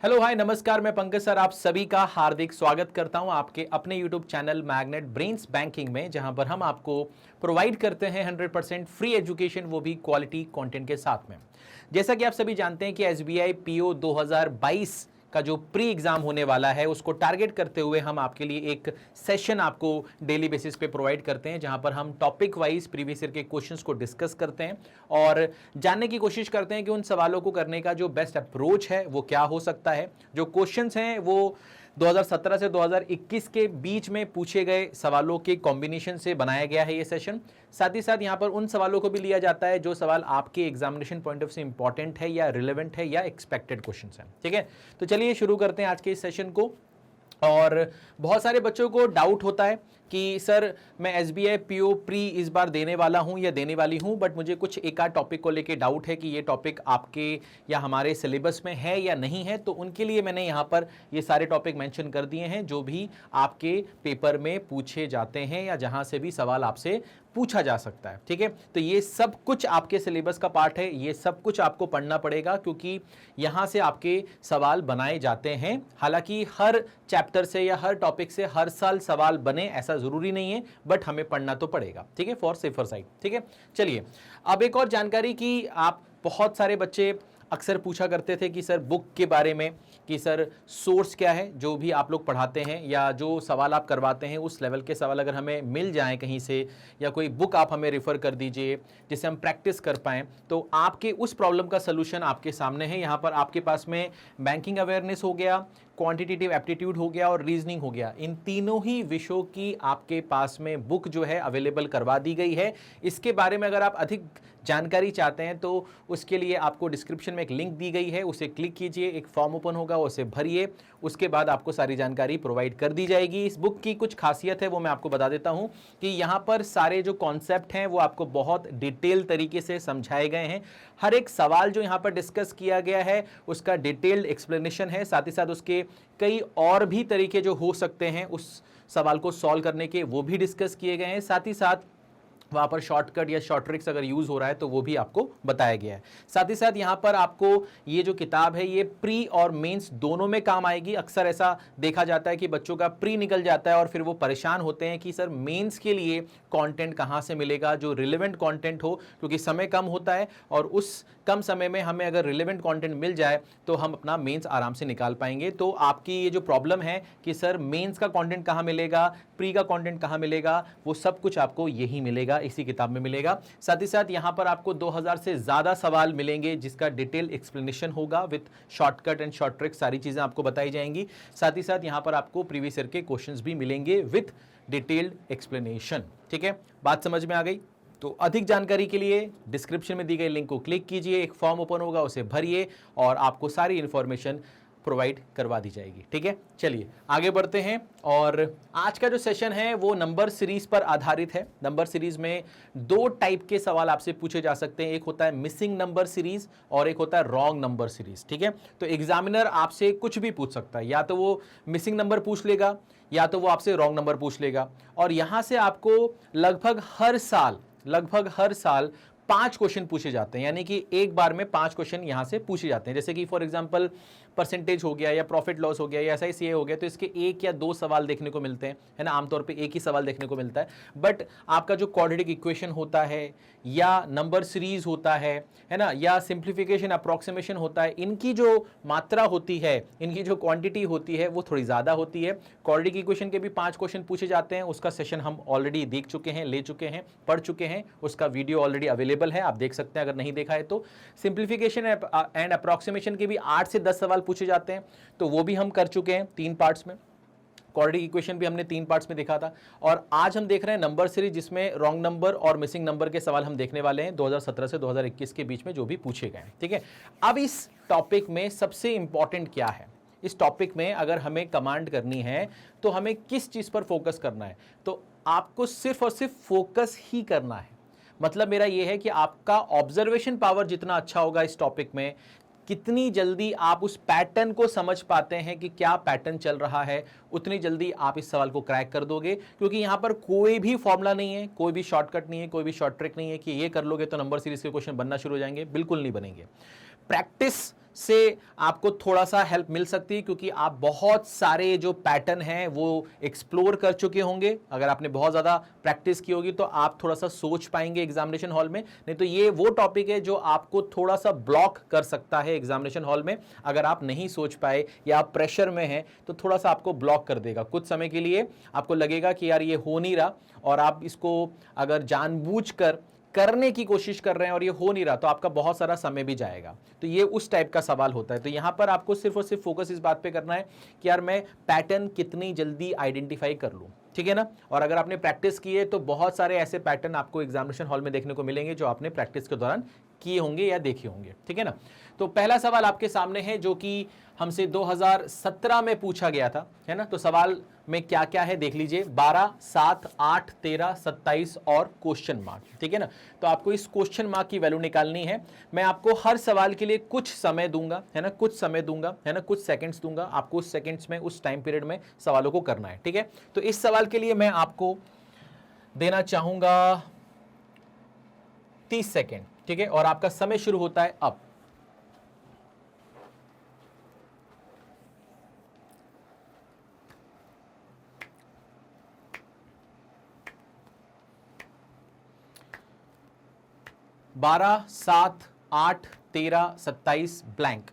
Hello hi नमस्कार, मैं Pankaj sir आप सभी का हार्दिक स्वागत करता हूं आपके अपने YouTube channel magnet brains banking में, जहां पर हम आपको प्रोवाइड करते हैं 100% फ्री एजुकेशन, वो भी क्वालिटी कंटेंट के साथ में। जैसा कि आप सभी जानते हैं कि एसबीआई पीओ 2022 का जो प्री एग्जाम होने वाला है उसको टारगेट करते हुए हम आपके लिए एक सेशन आपको डेली बेसिस पे प्रोवाइड करते हैं, जहां पर हम टॉपिक वाइज प्रीवियस ईयर के क्वेश्चंस को डिस्कस करते हैं और जानने की कोशिश करते हैं कि उन सवालों को करने का जो बेस्ट अप्रोच है वो क्या हो सकता है। जो क्वेश्चंस हैं वो 2017 से 2021 के बीच में पूछे गए सवालों के कॉम्बिनेशन से बनाया गया है ये सेशन। साथ ही साथ यहाँ पर उन सवालों को भी लिया जाता है जो सवाल आपके एग्जामिनेशन पॉइंट ऑफ से इंपॉर्टेंट है या रिलेवेंट है या एक्सपेक्टेड क्वेश्चंस हैं। ठीक है, तो चलिए शुरू करते हैं आज के इस सेशन को। और बहुत सारे बच्चों को डाउट होता है कि सर मैं एसबीआई पीओ प्री इस बार देने वाला हूं या देने वाली हूं, बट मुझे कुछ एक आध टॉपिक को लेके डाउट है कि ये टॉपिक आपके या हमारे सिलेबस में है या नहीं है। तो उनके लिए मैंने यहाँ पर ये सारे टॉपिक मेंशन कर दिए हैं जो भी आपके पेपर में पूछे जाते हैं या जहां से भी सवाल आपसे पूछा जा सकता है। ठीक है, तो ये सब कुछ आपके सिलेबस का पार्ट है, ये सब कुछ आपको पढ़ना पड़ेगा क्योंकि यहां से आपके सवाल बनाए जाते हैं। हालांकि हर चैप्टर से या हर टॉपिक से हर साल सवाल बने ऐसा जरूरी नहीं है, बट हमें पढ़ना तो पड़ेगा। ठीक है, फॉर सेफर साइड। ठीक है, चलिए अब एक और जानकारी की आप बहुत सारे बच्चे अक्सर पूछा करते थे कि सर बुक के बारे में, कि सर सोर्स क्या है जो भी आप लोग पढ़ाते हैं या जो सवाल आप करवाते हैं उस लेवल के सवाल अगर हमें मिल जाएं कहीं से, या कोई बुक आप हमें रेफर कर दीजिए जिससे हम प्रैक्टिस कर पाएं। तो आपके उस प्रॉब्लम का सलूशन आपके सामने है। यहाँ पर आपके पास में बैंकिंग अवेयरनेस हो गया, क्वांटिटेटिव एप्टीट्यूड हो गया और रीजनिंग हो गया। इन तीनों ही विषयों की आपके पास में बुक जो है अवेलेबल करवा दी गई है। इसके बारे में अगर आप अधिक जानकारी चाहते हैं तो उसके लिए आपको डिस्क्रिप्शन में एक लिंक दी गई है, उसे क्लिक कीजिए, एक फॉर्म ओपन होगा, उसे भरिए, उसके बाद आपको सारी जानकारी प्रोवाइड कर दी जाएगी। इस बुक की कुछ खासियत है वो मैं आपको बता देता हूं कि यहाँ पर सारे जो कॉन्सेप्ट हैं वो आपको बहुत डिटेल तरीके से समझाए गए हैं। हर एक सवाल जो यहाँ पर डिस्कस किया गया है उसका डिटेल्ड एक्सप्लेनेशन है, साथ ही साथ उसके कई और भी तरीके जो हो सकते हैं उस सवाल को सॉल्व करने के वो भी डिस्कस किए गए हैं। साथ ही साथ वहां पर शॉर्टकट या शॉर्ट ट्रिक्स अगर यूज हो रहा है तो वो भी आपको बताया गया है। साथ ही साथ यहाँ पर आपको ये जो किताब है ये प्री और मेंस दोनों में काम आएगी। अक्सर ऐसा देखा जाता है कि बच्चों का प्री निकल जाता है और फिर वो परेशान होते हैं कि सर मेंस के लिए कंटेंट कहाँ से मिलेगा जो रिलेवेंट कंटेंट हो, क्योंकि समय कम होता है और उस कम समय में हमें अगर रिलेवेंट कंटेंट मिल जाए तो हम अपना मेंस आराम से निकाल पाएंगे। तो आपकी ये जो प्रॉब्लम है कि सर मेंस का कंटेंट कहाँ मिलेगा, प्री का कंटेंट कहाँ मिलेगा, वो सब कुछ आपको यही मिलेगा, इसी किताब में मिलेगा। साथ ही साथ यहां पर आपको 2000 से ज्यादा सवाल मिलेंगे जिसका डिटेल एक्सप्लेनेशन होगा with shortcut and short trick, सारी चीजें आपको बताई जाएंगी। साथ ही साथ यहां पर आपको प्रीवियस ईयर के क्वेश्चंस भी मिलेंगे विद डिटेल्ड एक्सप्लेनेशन। ठीक है, बात समझ में आ गई? तो अधिक जानकारी के लिए डिस्क्रिप्शन में दी गई लिंक को क्लिक कीजिए, एक फॉर्म ओपन होगा उसे भरिए और आपको सारी इंफॉर्मेशन प्रोवाइड करवा दी जाएगी। ठीक है, चलिए आगे बढ़ते हैं। और आज का जो सेशन है वो नंबर सीरीज पर आधारित है। नंबर सीरीज में दो टाइप के सवाल आपसे पूछे जा सकते हैं, एक होता है मिसिंग नंबर सीरीज और एक होता है रॉन्ग नंबर सीरीज। ठीक है, तो एग्जामिनर आपसे कुछ भी पूछ सकता है, या तो वो मिसिंग नंबर पूछ लेगा या तो वो आपसे रॉन्ग नंबर पूछ लेगा। और यहां से आपको लगभग हर साल 5 क्वेश्चन पूछे जाते हैं, यानी कि एक बार में 5 क्वेश्चन यहां से पूछे जाते हैं। जैसे कि फॉर एग्जांपल परसेंटेज हो गया या प्रॉफिट लॉस हो गया या ऐसा ही हो गया, तो इसके एक या दो सवाल देखने को मिलते हैं, है ना। आमतौर पे एक ही सवाल देखने को मिलता है। बट आपका जो क्वाड्रेटिक इक्वेशन होता है या नंबर सीरीज होता है ना, या सिंप्लीफिकेशन अप्रोक्सीमेशन होता है, इनकी जो मात्रा होती है, इनकी जो क्वांटिटी होती है वो थोड़ी ज्यादा होती है। क्वाड्रेटिक इक्वेशन के भी 5 क्वेश्चन पूछे जाते हैं, उसका सेशन हम ऑलरेडी देख चुके हैं, ले चुके हैं, पढ़ चुके हैं, उसका वीडियो ऑलरेडी अवेलेबल है, आप देख सकते हैं अगर नहीं देखा है तो। सिंप्लीफिकेशन एंड अप्रोक्सीमेशन के भी 8 से 10 सवाल पूछे जाते हैं, तो वो भी हम कर चुके हैं 3 पार्ट्स में। क्वाड्रेटिक इक्वेशन भी हमने 3 पार्ट्स में देखा था। और आज हम देख रहे हैं नंबर सीरीज, जिसमें रॉन्ग नंबर और मिसिंग नंबर के सवाल हम देखने वाले हैं 2017 से 2021 के बीच में जो भी पूछे गए हैं। ठीक है, अब इस टॉपिक में सबसे इंपॉर्टेंट क्या है, इस टॉपिक में अगर हमें कमांड करनी है तो हमें किस चीज पर फोकस करना है, तो आपको सिर्फ और सिर्फ फोकस ही करना है। मतलब मेरा यह है कि आपका ऑब्जर्वेशन पावर जितना अच्छा होगा इस टॉपिक में, कितनी जल्दी आप उस पैटर्न को समझ पाते हैं कि क्या पैटर्न चल रहा है, उतनी जल्दी आप इस सवाल को क्रैक कर दोगे। क्योंकि यहां पर कोई भी फॉर्मूला नहीं है, कोई भी शॉर्टकट नहीं है, कोई भी शॉर्ट ट्रिक नहीं है कि ये कर लोगे तो नंबर सीरीज के क्वेश्चन बनना शुरू हो जाएंगे, बिल्कुल नहीं बनेंगे। प्रैक्टिस से आपको थोड़ा सा हेल्प मिल सकती है, क्योंकि आप बहुत सारे जो पैटर्न हैं वो एक्सप्लोर कर चुके होंगे। अगर आपने बहुत ज़्यादा प्रैक्टिस की होगी तो आप थोड़ा सा सोच पाएंगे एग्जामिनेशन हॉल में। नहीं तो ये वो टॉपिक है जो आपको थोड़ा सा ब्लॉक कर सकता है एग्जामिनेशन हॉल में। अगर आप नहीं सोच पाए या आप प्रेशर में हैं तो थोड़ा सा आपको ब्लॉक कर देगा कुछ समय के लिए। आपको लगेगा कि यार ये हो नहीं रहा, और आप इसको अगर जानबूझकर करने की कोशिश कर रहे हैं और ये हो नहीं रहा तो आपका बहुत सारा समय भी जाएगा। तो ये उस टाइप का सवाल होता है। तो यहां पर आपको सिर्फ और सिर्फ फोकस इस बात पे करना है कि यार मैं पैटर्न कितनी जल्दी आइडेंटिफाई कर लूं, ठीक है ना। और अगर आपने प्रैक्टिस की है तो बहुत सारे ऐसे पैटर्न आपको एग्जामिनेशन हॉल में देखने को मिलेंगे जो आपने प्रैक्टिस के दौरान किए होंगे या देखे होंगे, ठीक है ना। तो पहला सवाल आपके सामने है जो कि हमसे 2017 में पूछा गया था, है ना। तो सवाल में क्या क्या है देख लीजिए, 12, 7, 8, 13, 27 और क्वेश्चन मार्क, ठीक है ना। तो आपको इस क्वेश्चन मार्क की वैल्यू निकालनी है। मैं आपको हर सवाल के लिए कुछ समय दूंगा, है ना, कुछ समय दूंगा, है ना, कुछ सेकंड्स दूंगा। आपको उस सेकंड्स में, उस टाइम पीरियड में सवालों को करना है, ठीक है। तो इस सवाल के लिए मैं आपको देना चाहूंगा 30 सेकेंड, ठीक है। और आपका समय शुरू होता है अब। बारह, 7, 8, 13, 27 ब्लैंक।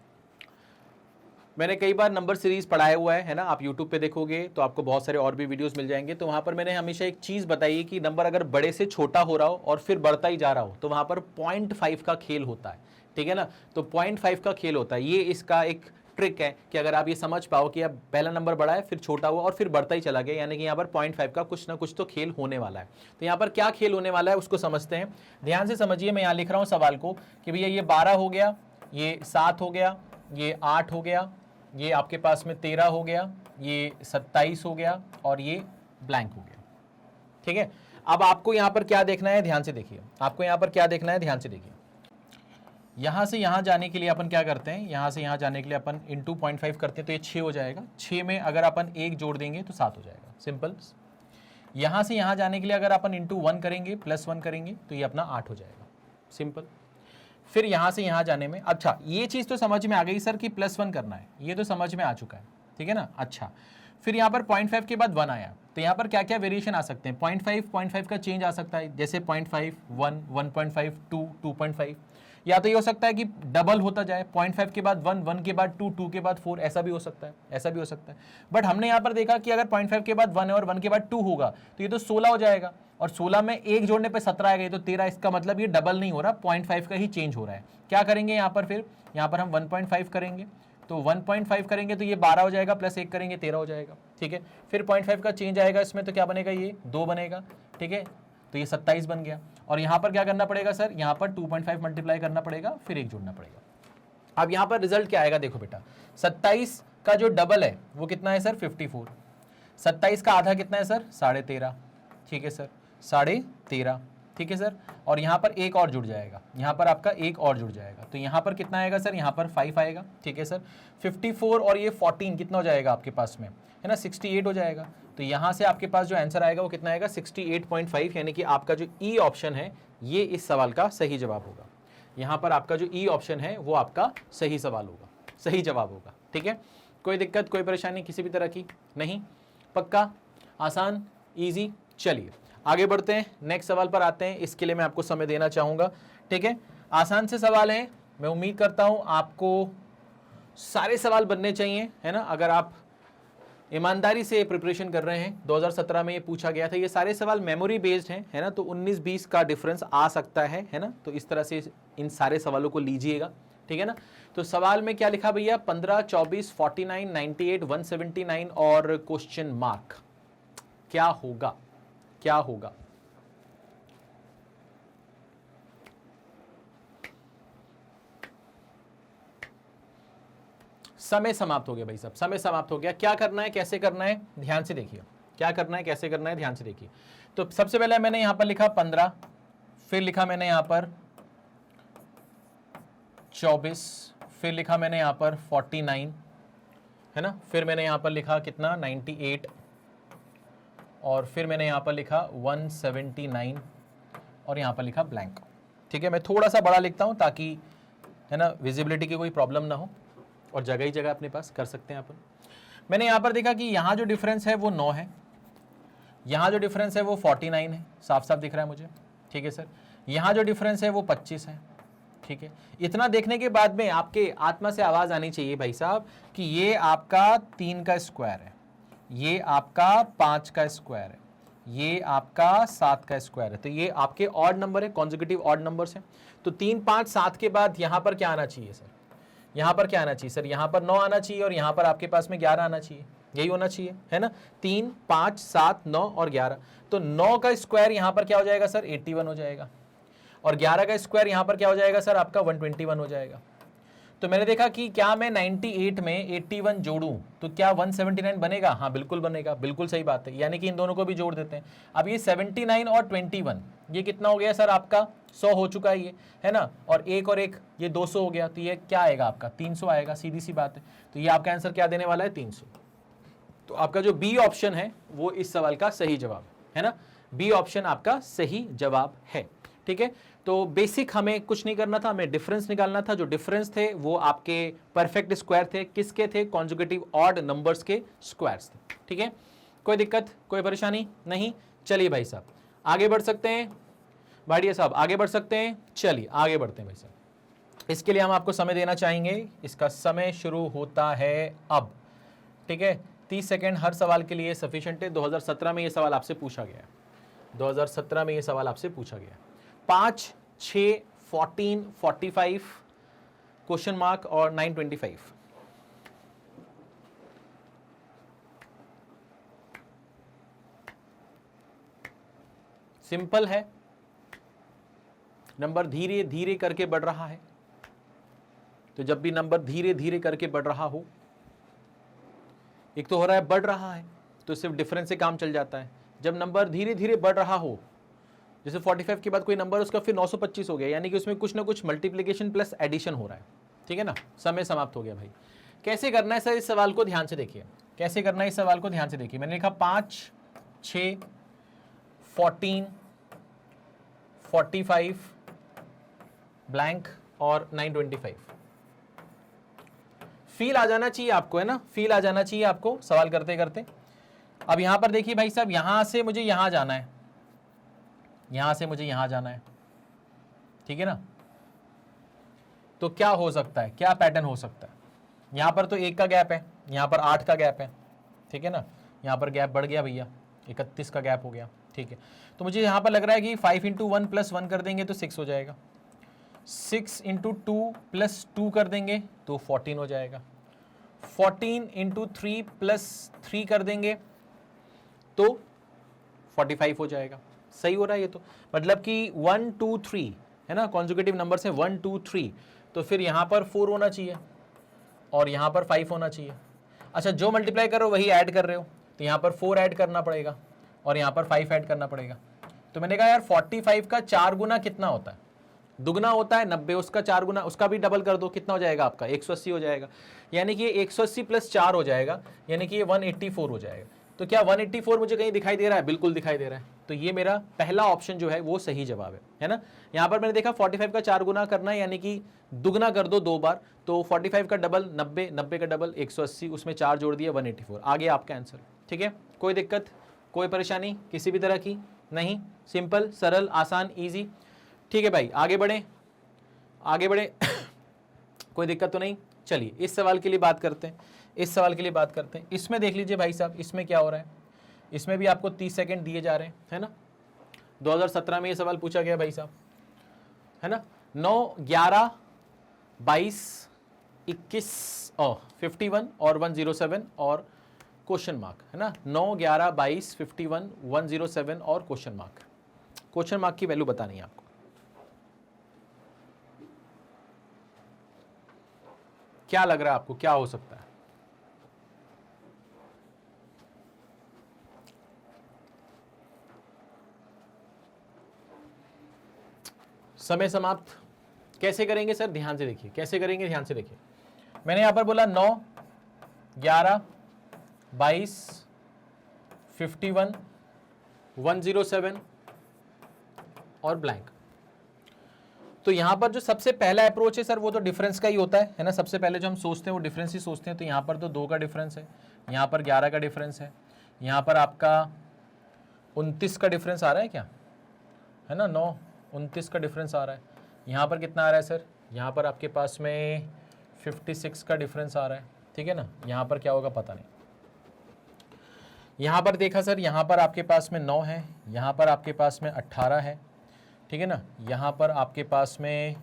मैंने कई बार नंबर सीरीज पढ़ाया हुआ है ना। आप YouTube पे देखोगे तो आपको बहुत सारे और भी वीडियोस मिल जाएंगे। तो वहां पर मैंने हमेशा एक चीज बताई है कि नंबर अगर बड़े से छोटा हो रहा हो और फिर बढ़ता ही जा रहा हो तो वहां पर 0.5 का खेल होता है, ठीक है ना। तो 0.5 का खेल होता है। ये इसका एक ट्रिक है कि अगर आप ये समझ पाओ कि अब पहला नंबर बढ़ा है, फिर छोटा हुआ और फिर बढ़ता ही चला गया, यानी कि यहाँ पर 0.5 का कुछ ना कुछ तो खेल होने वाला है। तो यहाँ पर क्या खेल होने वाला है उसको समझते हैं। ध्यान से समझिए, मैं यहाँ लिख रहा हूँ सवाल को कि भैया ये 12 हो गया, ये 7 हो गया, ये 8 हो गया, ये आपके पास में 13 हो गया, ये 27 हो गया और ये ब्लैंक हो गया, ठीक है। अब आपको यहां पर क्या देखना है, ध्यान से देखिए। आपको यहां पर क्या देखना है, ध्यान से देखिए। यहां से यहां जाने के लिए अपन क्या करते हैं, यहां से यहां जाने के लिए अपन इंटू 0.5 करते हैं तो ये 6 हो जाएगा। 6 में अगर अपन 1 जोड़ देंगे तो 7 हो जाएगा, सिंपल। यहां से यहां जाने के लिए अगर अपन इंटू 1 करेंगे, +1 करेंगे तो ये अपना 8 हो जाएगा, सिंपल। फिर यहां से यहां जाने में, अच्छा ये चीज तो समझ में आ गई सर कि +1 करना है, ये तो समझ में आ चुका है, ठीक है ना। अच्छा, फिर यहां पर 0.5 के बाद 1 आया, तो यहां पर क्या क्या वेरिएशन आ सकते हैं। 0.5 का चेंज आ सकता है, जैसे 0.5, 1, 1.5, 2, 2.5। या तो ये हो सकता है कि डबल होता जाए, 0.5 के बाद 1, 1 के बाद 2, 2 के बाद 4, ऐसा भी हो सकता है, ऐसा भी हो सकता है। बट हमने यहाँ पर देखा कि अगर 0.5 के बाद 1 है और 1 के बाद 2 होगा तो ये तो 16 हो जाएगा, और 16 में 1 जोड़ने पे 17 आएगा, तो 13। इसका मतलब ये डबल नहीं हो रहा, 0.5 का ही चेंज हो रहा है। क्या करेंगे यहाँ पर, फिर यहाँ पर हम 1.5 करेंगे, तो 1.5 करेंगे तो ये 12 हो जाएगा, +1 करेंगे 13 हो जाएगा, ठीक है। फिर 0.5 का चेंज आएगा इसमें, तो क्या बनेगा, ये 2 बनेगा, ठीक है। तो ये 27 बन गया। और यहाँ पर क्या करना पड़ेगा सर, यहाँ पर 2.5 मल्टीप्लाई करना पड़ेगा, फिर 1 जोड़ना पड़ेगा। अब यहाँ पर रिजल्ट क्या आएगा, देखो बेटा, 27 का जो डबल है वो कितना है सर, 54। 27 का आधा कितना है सर, 13.5, ठीक है सर, 13.5, ठीक है सर। और यहाँ पर एक और जुड़ जाएगा, यहाँ पर आपका एक और जुड़ जाएगा, तो यहाँ पर कितना आएगा सर, यहाँ पर 5 आएगा, ठीक है सर। 54 और ये 14 कितना हो जाएगा आपके पास में, है ना, 68 हो जाएगा। तो यहाँ से आपके पास जो आंसर आएगा वो कितना आएगा, 68.5, यानी कि आपका जो ई ऑप्शन है ये इस सवाल का सही जवाब होगा। यहाँ पर आपका जो ई ऑप्शन है वो आपका सही सवाल होगा, सही जवाब होगा, ठीक है। कोई दिक्कत, कोई परेशानी किसी भी तरह की नहीं, पक्का, आसान, ईजी। चलिए आगे बढ़ते हैं, नेक्स्ट सवाल पर आते हैं। इसके लिए मैं आपको समय देना चाहूंगा, ठीक है। आसान से सवाल है, मैं उम्मीद करता हूं आपको सारे सवाल बनने चाहिए, है ना। अगर आप ईमानदारी से प्रिपरेशन कर रहे हैं, 2017 में ये पूछा गया था, ये सारे सवाल मेमोरी बेस्ड हैं, है ना। तो 19-20 का डिफरेंस आ सकता है ना। तो इस तरह से इन सारे सवालों को लीजिएगा, ठीक है ना। तो सवाल में क्या लिखा भैया, 15, 24, 49, 98, 179 और क्वेश्चन मार्क। क्या होगा, क्या होगा। समय समाप्त हो गया भाई साहब, समय समाप्त हो गया। क्या करना है, कैसे करना है, ध्यान से देखिए। क्या करना है, कैसे करना है, ध्यान से देखिए। तो सबसे पहले मैंने यहां पर लिखा 15, फिर लिखा मैंने यहां पर 24, फिर लिखा मैंने यहां पर 49, है ना। फिर मैंने यहां पर लिखा कितना, 98, और फिर मैंने यहां पर लिखा 179 और यहां पर लिखा ब्लैंक, ठीक है। मैं थोड़ा सा बड़ा लिखता हूं ताकि है ना, विजिबिलिटी की कोई प्रॉब्लम ना हो और जगह ही जगह अपने पास कर सकते हैं अपन। मैंने यहाँ पर देखा कि यहाँ जो डिफरेंस है वो 9 है, यहाँ जो डिफरेंस है वो 49 है, साफ साफ दिख रहा है मुझे, ठीक है सर। यहाँ जो डिफरेंस है वो 25 है, ठीक है। इतना देखने के बाद में आपके आत्मा से आवाज आनी चाहिए भाई साहब कि ये आपका 3 का स्क्वायर है, ये आपका 5 का स्क्वायर है, ये आपका 7 का स्क्वायर है। तो ये आपके ऑड नंबर है, कॉन्जिक्यूटिव ऑड नंबर्स हैं। तो 3, 5, 7 के बाद यहां पर क्या आना चाहिए सर? यहां पर क्या आना चाहिए सर? यहां पर 9 आना चाहिए और यहां पर आपके पास में 11 आना चाहिए, यही होना चाहिए, है ना। 3, 5, 7, 9 और 11। तो 9 का स्क्वायर यहां पर क्या हो जाएगा सर? 81 हो जाएगा। और 11 का स्क्वायर यहां पर क्या हो जाएगा सर? आपका 121 हो जाएगा। तो मैंने देखा कि क्या मैं 98 में 81 जोड़ूं तो क्या 179 बनेगा? हाँ बिल्कुल बनेगा, बिल्कुल सही बात है। यानी कि इन दोनों को भी जोड़ देते हैं। अब ये 79 और 21 ये कितना हो गया सर? आपका 100 हो चुका है ये, है ना। और एक ये 200 हो गया, तो ये क्या आएगा आपका? 300 आएगा, सीधी सी बात है। तो ये आपका आंसर क्या देने वाला है? 300। तो आपका जो बी ऑप्शन है वो इस सवाल का सही जवाब है ना। बी ऑप्शन आपका सही जवाब है, ठीक है। तो बेसिक हमें कुछ नहीं करना था, हमें डिफरेंस निकालना था। जो डिफरेंस थे वो आपके परफेक्ट स्क्वायर थे। किसके थे? कॉन्जुगेटिव ऑड नंबर्स के स्क्वायर्स थे, ठीक है। कोई दिक्कत, कोई परेशानी नहीं? चलिए भाई साहब आगे बढ़ सकते हैं, भाटिया साहब आगे बढ़ सकते हैं। चलिए आगे बढ़ते हैं भाई साहब। इसके लिए हम आपको समय देना चाहेंगे। इसका समय शुरू होता है अब, ठीक है। 30 सेकेंड हर सवाल के लिए सफिशिएंट है। 2017 में ये सवाल आपसे पूछा गया है, 2017 में ये सवाल आपसे पूछा गया है। 5, 6, 14, 45, क्वेश्चन मार्क और 925। सिंपल है, नंबर धीरे धीरे करके बढ़ रहा है। तो जब भी नंबर धीरे धीरे करके बढ़ रहा हो, एक तो हो रहा है बढ़ रहा है तो सिर्फ डिफरेंस से काम चल जाता है। जब नंबर धीरे धीरे बढ़ रहा हो, जैसे 45 के बाद कोई नंबर उसका फिर 925 हो गया, यानी कि उसमें कुछ ना कुछ मल्टीप्लिकेशन प्लस एडिशन हो रहा है, ठीक है ना। समय समाप्त हो गया भाई। कैसे करना है सर? इस सवाल को ध्यान से देखिए, कैसे करना है इस सवाल को ध्यान से देखिए। मैंने लिखा 5, 6, 14, 45 ब्लैंक और 925। फील आ जाना चाहिए आपको, है ना, फील आ जाना चाहिए आपको सवाल करते करते। अब यहां पर देखिए भाई साहब, यहां से मुझे यहां जाना है, यहां से मुझे यहां जाना है, ठीक है ना। तो क्या हो सकता है, क्या पैटर्न हो सकता है? यहां पर तो 1 का गैप है, यहां पर 8 का गैप है, ठीक है ना। यहां पर गैप बढ़ गया भैया, 31 का गैप हो गया, ठीक है। तो मुझे यहां पर लग रहा है कि 5 × 1 + 1 कर देंगे तो 6 हो जाएगा। 6 × 2 + 2 कर देंगे तो 14 हो जाएगा। 14 × 3 + 3 कर देंगे तो 45 हो जाएगा। सही हो रहा है ये तो, मतलब कि 1, 2, 3 है ना, कॉन्जुगेटिव नंबर से 1, 2, 3। तो फिर यहां पर 4 होना चाहिए और यहां पर 5 होना चाहिए। अच्छा, जो मल्टीप्लाई कर रहे हो वही ऐड कर रहे हो, तो यहां पर 4 ऐड करना पड़ेगा और यहां पर 5 ऐड करना पड़ेगा। तो मैंने कहा यार 45 का 4 गुना कितना होता है? दुगना होता है 90, उसका 4 गुना, उसका भी डबल कर दो, कितना हो जाएगा आपका? 180 हो जाएगा। यानी कि ये 180 + 4 हो जाएगा, यानी कि ये 184 हो जाएगा। तो क्या 184 मुझे कहीं दिखाई दे रहा है? बिल्कुल दिखाई दे रहा है। तो ये मेरा पहला ऑप्शन जो है वो सही जवाब है ना। यहां पर मैंने देखा 45 का 4 गुना करना है, यानी कि दुगना कर दो 2 बार, तो 45 का डबल 90, 90 का डबल 180, उसमें 4 जोड़ दिया 184, आ गया आपका आंसर, ठीक है। कोई दिक्कत, कोई परेशानी किसी भी तरह की नहीं? सिंपल, सरल, आसान, ईजी, ठीक है भाई। आगे बढ़े, आगे बढ़े। कोई दिक्कत तो नहीं? चलिए इस सवाल के लिए बात करते हैं, इस सवाल के लिए बात करते हैं। इसमें देख लीजिए भाई साहब, इसमें क्या हो रहा है, इसमें भी आपको 30 सेकंड दिए जा रहे हैं, है ना। 2017 में ये सवाल पूछा गया भाई साहब, है ना। 9, 11, 22, 21 और 51 और 107 और क्वेश्चन मार्क, है ना। 9, 11, 22, 51, 107 और क्वेश्चन मार्क। क्वेश्चन मार्क की वैल्यू बतानी है आपको। क्या लग रहा है आपको, क्या हो सकता है? समय समाप्त। कैसे करेंगे सर? ध्यान से देखिए, कैसे करेंगे, ध्यान से देखिए। मैंने यहां पर बोला 9, 11, 22, 51, 107 और ब्लैंक। तो यहाँ पर जो सबसे पहला अप्रोच है सर वो तो डिफरेंस का ही होता है ना। सबसे पहले जो हम सोचते हैं वो डिफरेंस ही सोचते हैं। तो यहाँ पर तो 2 का डिफरेंस है, यहाँ पर 11 का डिफरेंस है, यहाँ पर आपका 29 का डिफरेंस आ रहा है क्या, है ना, 9 29 का डिफरेंस आ रहा है। यहाँ पर कितना आ रहा है सर, यहाँ पर आपके पास में 56 का डिफरेंस आ रहा है, ठीक है ना। यहाँ पर क्या होगा पता नहीं। यहाँ पर देखा सर, यहाँ पर आपके पास में 9 है, यहाँ पर आपके पास में 18 है, ठीक है ना। यहाँ पर आपके पास में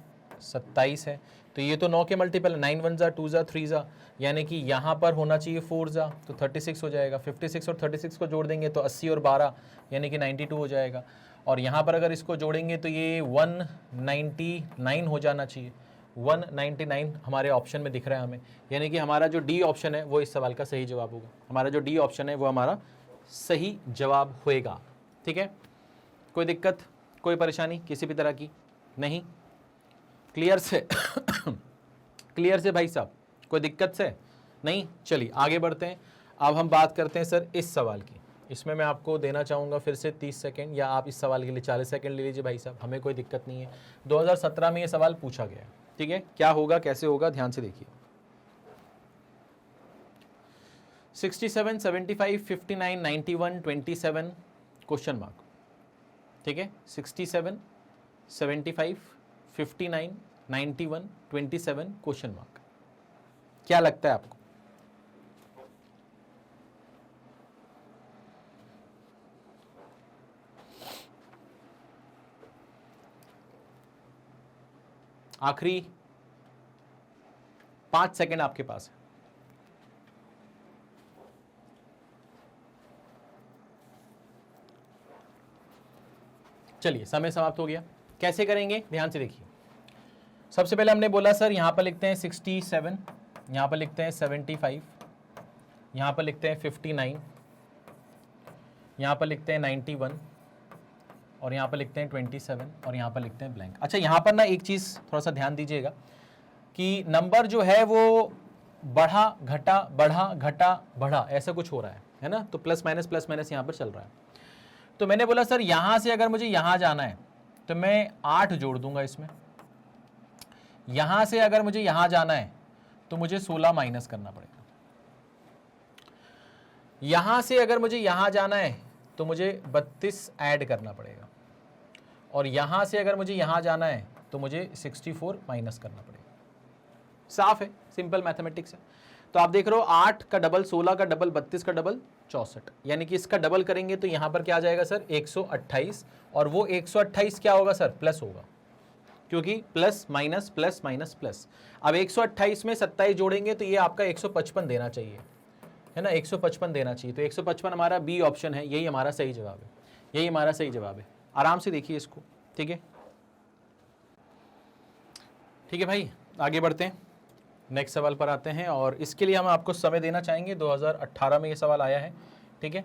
27 है। तो ये तो 9 के मल्टीपल, 9 1 जा 2 जा 3 जा, यानी कि यहाँ पर होना चाहिए 4 जा, तो 36 हो जाएगा। 56 और 36 को जोड़ देंगे तो 80 और 12 यानी कि 92 हो जाएगा। और यहाँ पर अगर इसको जोड़ेंगे तो ये 199 हो जाना चाहिए। 199 हमारे ऑप्शन में दिख रहा है हमें, यानी कि हमारा जो डी ऑप्शन है वो इस सवाल का सही जवाब होगा। हमारा जो डी ऑप्शन है वो हमारा सही जवाब होएगा, ठीक है। कोई दिक्कत, कोई परेशानी किसी भी तरह की नहीं, क्लियर से क्लियर से भाई साहब, कोई दिक्कत से नहीं। चलिए आगे बढ़ते हैं। अब हम बात करते हैं सर इस सवाल की। इसमें मैं आपको देना चाहूँगा फिर से 30 सेकंड, या आप इस सवाल के लिए 40 सेकंड ले लीजिए भाई साहब, हमें कोई दिक्कत नहीं है। 2017 में ये सवाल पूछा गया है, ठीक है। क्या होगा, कैसे होगा, ध्यान से देखिए। 67, 75, 59, 91, 27 क्वेश्चन मार्क, ठीक है। 67, 75, 59, 91, 27 क्वेश्चन मार्क। क्या लगता है आपको? आखिरी 5 सेकंड आपके पास है। चलिए समय समाप्त हो गया। कैसे करेंगे, ध्यान से देखिए। सबसे पहले हमने बोला सर यहां पर लिखते हैं 67, यहां पर लिखते हैं 75, यहां पर लिखते हैं 59, यहां पर लिखते हैं 91, और यहाँ पर लिखते हैं 27, और यहाँ पर लिखते हैं ब्लैंक। अच्छा, यहाँ पर ना एक चीज़ थोड़ा सा ध्यान दीजिएगा कि नंबर जो है वो बढ़ा घटा बढ़ा घटा बढ़ा ऐसा कुछ हो रहा है ना। तो प्लस माइनस यहाँ पर चल रहा है। तो मैंने बोला सर यहाँ से अगर मुझे यहाँ जाना है तो मैं 8 जोड़ दूंगा इसमें। यहाँ से अगर मुझे यहाँ जाना है तो मुझे 16 माइनस करना पड़ेगा। यहाँ से अगर मुझे यहाँ जाना है तो मुझे 32 ऐड करना पड़ेगा, और यहाँ से अगर मुझे यहाँ जाना है तो मुझे 64 माइनस करना पड़ेगा। साफ है, सिंपल मैथमेटिक्स है। तो आप देख रहे हो 8 का डबल 16 का डबल 32 का डबल 64, यानी कि इसका डबल करेंगे तो यहाँ पर क्या आ जाएगा सर 128, और वो 128 क्या होगा सर, प्लस होगा, क्योंकि plus minus plus minus plus. अब 128 में 27 जोड़ेंगे तो ये आपका 155 देना चाहिए, है ना, 155 देना चाहिए। तो 155 हमारा बी ऑप्शन है, यही हमारा सही जवाब है, यही हमारा सही जवाब है। आराम से देखिए इसको, ठीक है। ठीक है भाई, आगे बढ़ते हैं, नेक्स्ट सवाल पर आते हैं। और इसके लिए हम आपको समय देना चाहेंगे, 2018 में ये सवाल आया है, ठीक है।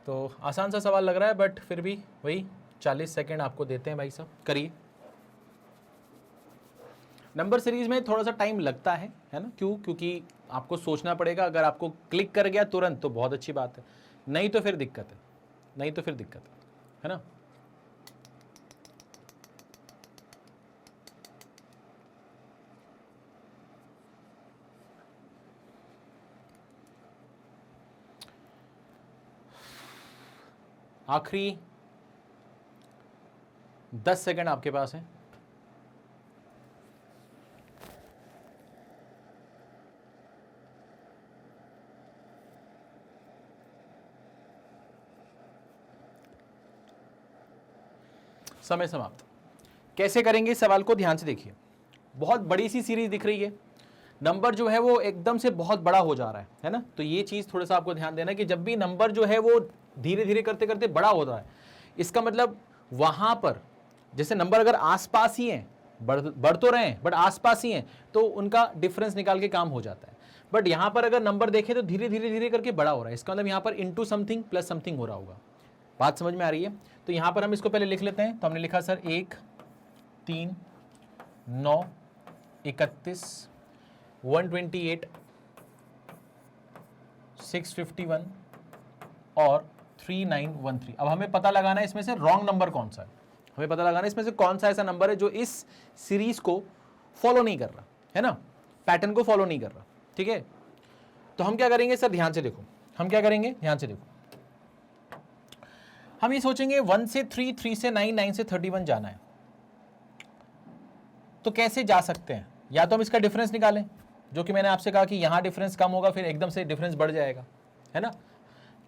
तो आसान सा सवाल लग रहा है, बट फिर भी वही 40 सेकेंड आपको देते हैं भाई साहब, करिए। नंबर सीरीज में थोड़ा सा टाइम लगता है ना, क्यों, क्योंकि आपको सोचना पड़ेगा। अगर आपको क्लिक कर गया तुरंत तो बहुत अच्छी बात है, नहीं तो फिर दिक्कत है, नहीं तो फिर दिक्कत है ना। आखिरी 10 सेकंड आपके पास है। समय समाप्त। कैसे करेंगे इस सवाल को, ध्यान से देखिए। बहुत बड़ी सी सीरीज दिख रही है, नंबर जो है वो एकदम से बहुत बड़ा हो जा रहा है ना। तो ये चीज थोड़ा सा आपको ध्यान देना है कि जब भी नंबर जो है वो धीरे धीरे करते करते बड़ा हो रहा है, इसका मतलब वहां पर जैसे नंबर अगर आसपास ही हैं, बढ़ तो रहे हैं बट आसपास ही हैं, तो उनका डिफरेंस निकाल के काम हो जाता है। बट यहां पर अगर नंबर देखें तो धीरे धीरे धीरे करके बड़ा हो रहा है, इसका मतलब यहां पर इंटू समथिंग प्लस समथिंग हो रहा होगा। बात समझ में आ रही है? तो यहां पर हम इसको पहले लिख लेते हैं। तो हमने लिखा सर 1 3 9 31 128 651 और 3913। अब हमें पता लगाना है इसमें से रॉन्ग नंबर कौन सा है। हमें पता लगाना इसमें से कौन सा ऐसा नंबर है जो इस सीरीज को फॉलो नहीं कर रहा है ना, पैटर्न को फॉलो नहीं कर रहा। ठीक है, तो हम क्या करेंगे सर, ध्यान से देखो, हम क्या करेंगे, ध्यान से देखो, हम ये सोचेंगे 1 से 3, 3 से 9, 9 से 31 जाना है। तो कैसे जा सकते हैं, या तो हम इसका डिफरेंस निकालें, जो कि मैंने आपसे कहा कि यहां डिफरेंस कम होगा फिर एकदम से डिफरेंस बढ़ जाएगा, है ना।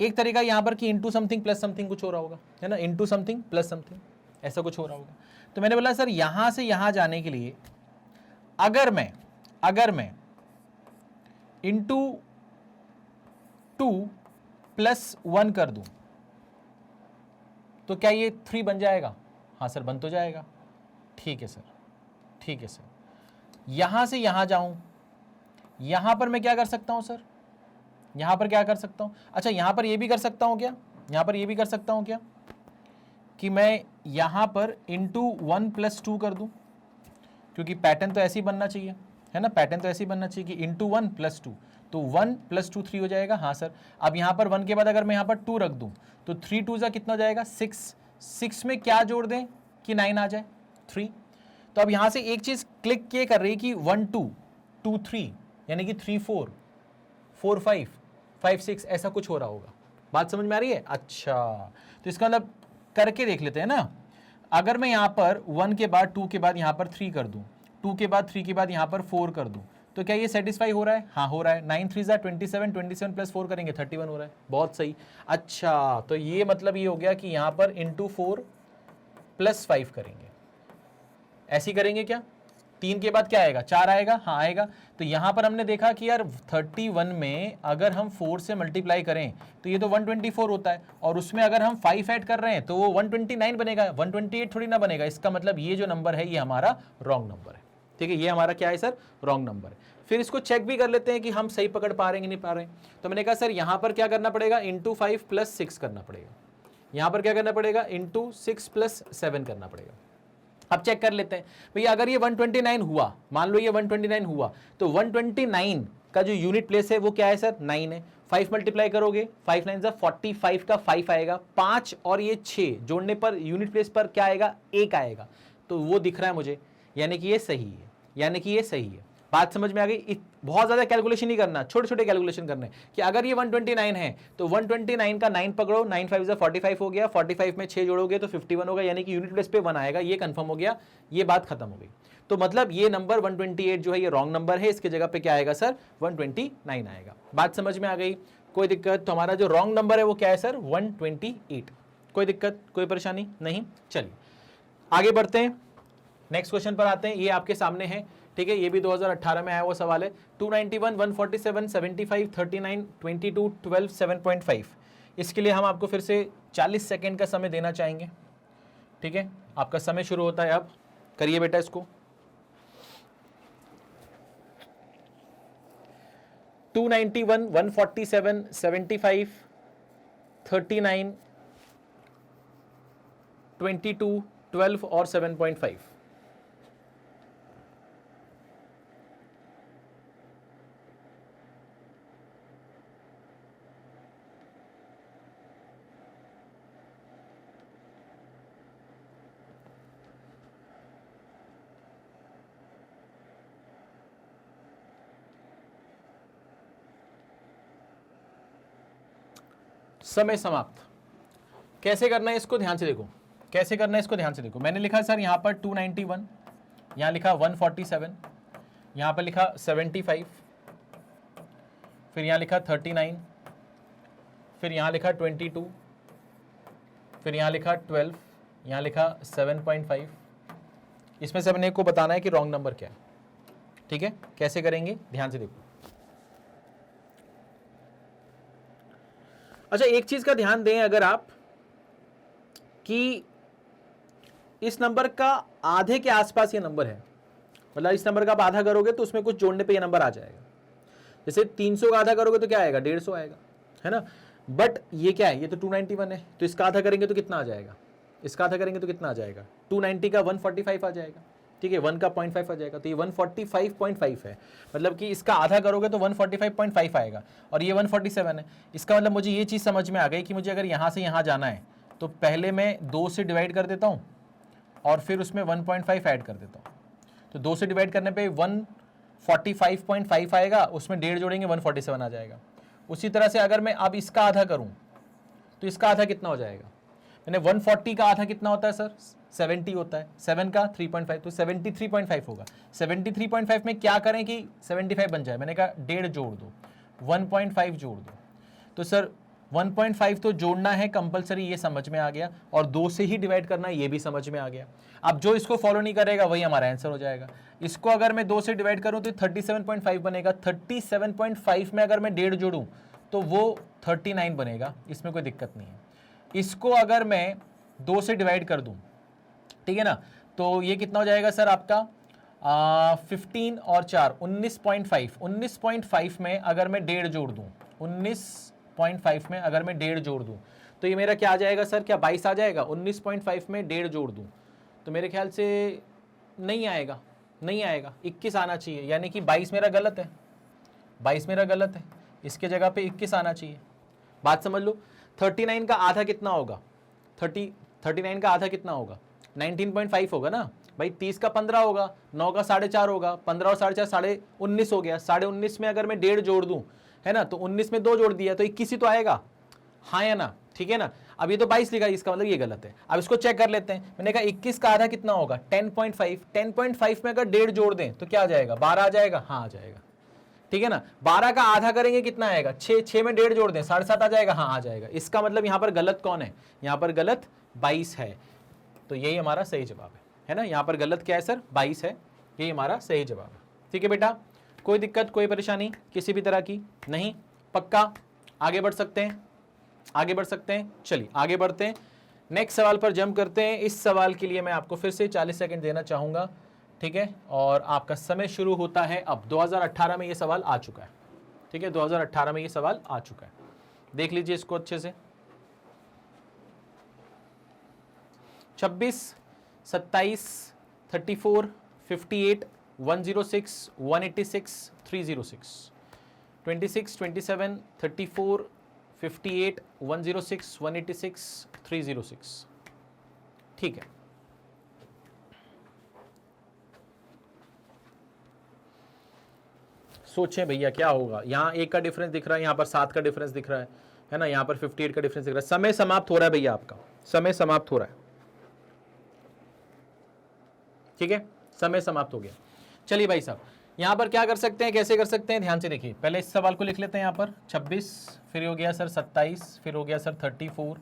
एक तरीका यहां पर कि इंटू समथिंग प्लस समथिंग कुछ हो रहा होगा, है ना, इंटू समथिंग प्लस समथिंग ऐसा कुछ हो रहा होगा। तो मैंने बोला सर यहां से यहां जाने के लिए अगर मैं इंटू 2 प्लस 1 कर दूं तो क्या ये 3 बन जाएगा? हाँ सर बन तो जाएगा। ठीक है सर, ठीक है सर। यहां से यहां जाऊं, यहां पर मैं क्या कर सकता हूं सर, यहां पर क्या कर सकता हूं, अच्छा यहां पर ये भी कर सकता हूं क्या, यहां पर ये भी कर सकता हूं क्या कि मैं यहां पर इंटू 1 प्लस 2 कर दूं, क्योंकि पैटर्न तो ऐसे ही बनना चाहिए, है ना, पैटर्न तो ऐसे ही बनना चाहिए कि इंटू 1 प्लस 2, तो 1 प्लस 2 3 हो जाएगा। हाँ सर, अब यहां पर 1 के बाद अगर मैं यहां पर 2 रख दूं तो 3 2 जा कितना हो जाएगा 6, 6 में क्या जोड़ दें कि 9 आ जाए 3। तो अब यहां से एक चीज क्लिक किए कर रही कि 1 2 2 3 यानी कि 3 4 4 5 5 6 ऐसा कुछ हो रहा होगा। बात समझ में आ रही है? अच्छा, तो इसका मतलब करके देख लेते हैं ना। अगर मैं यहां पर 1 के बाद 2 के बाद यहां पर 3 कर दूं, 2 के बाद 3 के बाद यहां पर 4 कर दूं, तो क्या ये सेटिस्फाई हो रहा है? हाँ हो रहा है। 9 3 जा 27, 27 प्लस 4 करेंगे 31 हो रहा है। बहुत सही। अच्छा, तो ये मतलब ये हो गया कि यहां पर इंटू 4 प्लस 5 करेंगे, ऐसी करेंगे क्या? 3 के बाद क्या आएगा? 4 आएगा। हाँ आएगा। तो यहां पर हमने देखा कि यार 31 में अगर हम 4 से मल्टीप्लाई करें तो ये तो 124 होता है, और उसमें अगर हम 5 ऐड कर रहे हैं तो वो 129 बनेगा, 128 थोड़ी ना बनेगा। इसका मतलब ये जो नंबर है ये हमारा रॉन्ग नंबर है। ठीक है, ये हमारा क्या है सर? रॉन्ग नंबर है। फिर इसको चेक भी कर लेते हैं कि हम सही पकड़ पा रहे हैं कि नहीं पा रहे हैं। तो मैंने कहा सर यहां पर क्या करना पड़ेगा, इंटू 5 प्लस 6 करना पड़ेगा। यहां पर क्या करना पड़ेगा, इंटू 6 प्लस 7 करना पड़ेगा। अब चेक कर लेते हैं भैया, अगर ये 129 हुआ, मान लो ये 129 हुआ, तो 129 का जो यूनिट प्लेस है वो क्या है सर? 9 है। 5 मल्टीप्लाई करोगे, 5 9 45 का 5 आएगा, 5 और ये 6 जोड़ने पर यूनिट प्लेस पर क्या आएगा? 1 आएगा। तो वो दिख रहा है मुझे, यानी कि ये सही है, यानी कि ये सही है। बात समझ में आ गई? बहुत ज्यादा कैलकुलेशन नहीं करना, छोटे छोटे कैलकुलेशन करने कि अगर ये 129 है तो 129 का 9 पकड़ो, 9 5 45 हो गया, 45 में 6 जोड़ोगे तो 51 होगा, यानी कि यूनिट प्लेस पे 1 आएगा। ये कंफर्म हो गया, ये बात खत्म हो गई। तो मतलब ये नंबर 128 जो है ये रॉन्ग नंबर है, इसके जगह पे क्या आएगा सर? 129 आएगा। बात समझ में आ गई? कोई दिक्कत? तो हमारा जो रॉन्ग नंबर है वो क्या है सर? 128। कोई दिक्कत, कोई परेशानी नहीं? चलिए आगे बढ़ते हैं, नेक्स्ट क्वेश्चन पर आते हैं। ये आपके सामने है, ठीक है, ये भी 2018 में आया हुआ सवाल है। 291, 147, 75, 39, 22, 12, 7.5। इसके लिए हम आपको फिर से 40 सेकेंड का समय देना चाहेंगे। ठीक है, आपका समय शुरू होता है अब, करिए बेटा इसको। 291, 147, 75, 39, 22, 12 और 7.5। समय समाप्त। कैसे करना है इसको? ध्यान से देखो, कैसे करना है इसको? ध्यान से देखो। मैंने लिखा सर यहाँ पर 291, यहाँ लिखा 147, यहाँ पर लिखा 75, फिर यहाँ लिखा 39, फिर यहाँ लिखा 22, फिर यहाँ लिखा 12, यहाँ लिखा 7.5। इसमें से अपने को बताना है कि रॉन्ग नंबर क्या है। ठीक है, कैसे करेंगे? ध्यान से देखो। अच्छा, एक चीज का ध्यान दें अगर आप, कि इस नंबर का आधे के आसपास ये नंबर है, मतलब इस नंबर का आप आधा करोगे तो उसमें कुछ जोड़ने पे ये नंबर आ जाएगा। जैसे 300 का आधा करोगे तो क्या आएगा? 150 आएगा, है ना। बट ये क्या है? ये तो 291 है, तो इसका आधा करेंगे तो कितना आ जाएगा? इसका आधा करेंगे तो कितना आ जाएगा? 290 का 145 आ जाएगा। ठीक है, 1 का 0.5 आ जाएगा, तो ये 145.5 है। मतलब कि इसका आधा करोगे तो 145.5 आएगा, और ये 147 है। इसका मतलब मुझे ये चीज़ समझ में आ गई कि मुझे अगर यहाँ से यहाँ जाना है तो पहले मैं 2 से डिवाइड कर देता हूँ, और फिर उसमें 1.5 ऐड कर देता हूँ, तो 2 से डिवाइड करने पे 145.5 आएगा, उसमें 1.5 जोड़ेंगे 147 आ जाएगा। उसी तरह से अगर मैं अब इसका आधा करूँ तो इसका आधा कितना हो जाएगा, मैंने 140 का आधा कितना होता है सर, 70 होता है, 7 का 3.5 तो 73.5 होगा। 73.5 में क्या करें कि 75 बन जाए, मैंने कहा 1.5 जोड़ दो, 1.5 जोड़ दो, तो सर 1.5 तो जोड़ना है कंपलसरी, ये समझ में आ गया, और 2 से ही डिवाइड करना है, ये भी समझ में आ गया। अब जो इसको फॉलो नहीं करेगा वही हमारा आंसर हो जाएगा। इसको अगर मैं 2 से डिवाइड करूं तो 37.5 बनेगा, 37.5 में अगर मैं 1.5 जोड़ूं तो वो 39 बनेगा, इसमें कोई दिक्कत नहीं है। इसको अगर मैं 2 से डिवाइड कर दूं, ठीक है ना, तो ये कितना हो जाएगा सर आपका 15 और 4 19.5, 19.5 में अगर मैं 1.5 जोड़ दूं, 19.5 में अगर मैं 1.5 जोड़ दूं तो ये मेरा क्या आ जाएगा सर, क्या 22 आ जाएगा। 19.5 में 1.5 जोड़ दूं तो मेरे ख्याल से नहीं आएगा, नहीं आएगा, 21 आना चाहिए, यानी कि 22 मेरा गलत है, 22 मेरा गलत है, इसके जगह पे 21 आना चाहिए। बात समझ लो। 39 का आधा कितना होगा, 39 का आधा कितना होगा, 19.5 होगा ना भाई, 30 का 15 होगा, 9 का 4.5 होगा, 15 और 4.5 19 हो गया, 19.5 में अगर मैं 1.5 जोड़ दूं, है ना, तो 19 में 2 जोड़ दिया तो 21 ही तो आएगा, हाँ या ना, ठीक है ना। अब ये तो 22 लिखा, इसका मतलब ये गलत है। अब इसको चेक कर लेते हैं, मैंने कहा 21 का आधा कितना होगा, 10.5, 10.5 में अगर 1.5 जोड़ दें तो क्या आ जाएगा, 12 आ जाएगा, हाँ आ जाएगा, ठीक है ना। 12 का आधा करेंगे कितना आएगा, 6 में 1.5 जोड़ दें 7.5 आ जाएगा, हाँ आ जाएगा। इसका मतलब यहां पर गलत कौन है, यहां पर गलत 22 है, तो यही हमारा सही जवाब है ना। यहां पर गलत क्या है सर, 22 है, यही हमारा सही जवाब है। ठीक है बेटा, कोई दिक्कत कोई परेशानी किसी भी तरह की नहीं, पक्का आगे बढ़ सकते हैं, आगे बढ़ सकते हैं। चलिए आगे बढ़ते हैं, नेक्स्ट सवाल पर जंप करते हैं। इस सवाल के लिए मैं आपको फिर से 40 सेकंड देना चाहूंगा, ठीक है, और आपका समय शुरू होता है अब। 2018 में ये सवाल आ चुका है, ठीक है, 2018 में ये सवाल आ चुका है, देख लीजिए इसको अच्छे से। 26, 27, 34, 58, 106, 186, 306, 26, 27, 34, 58, 106, 186, 306, ठीक है। सोचें भैया क्या होगा, यहाँ 1 का डिफरेंस दिख रहा है, यहाँ पर 7 का डिफरेंस दिख रहा है ना, यहाँ पर 58 का डिफरेंस दिख रहा है। समय समाप्त हो रहा है भैया, आपका समय समाप्त हो रहा है, ठीक है, समय समाप्त हो गया। चलिए भाई साहब, यहाँ पर क्या कर सकते हैं, कैसे कर सकते हैं, ध्यान से देखिए। पहले इस सवाल को लिख लेते हैं, यहाँ पर 26, फिर हो गया सर 27, फिर हो गया सर 34,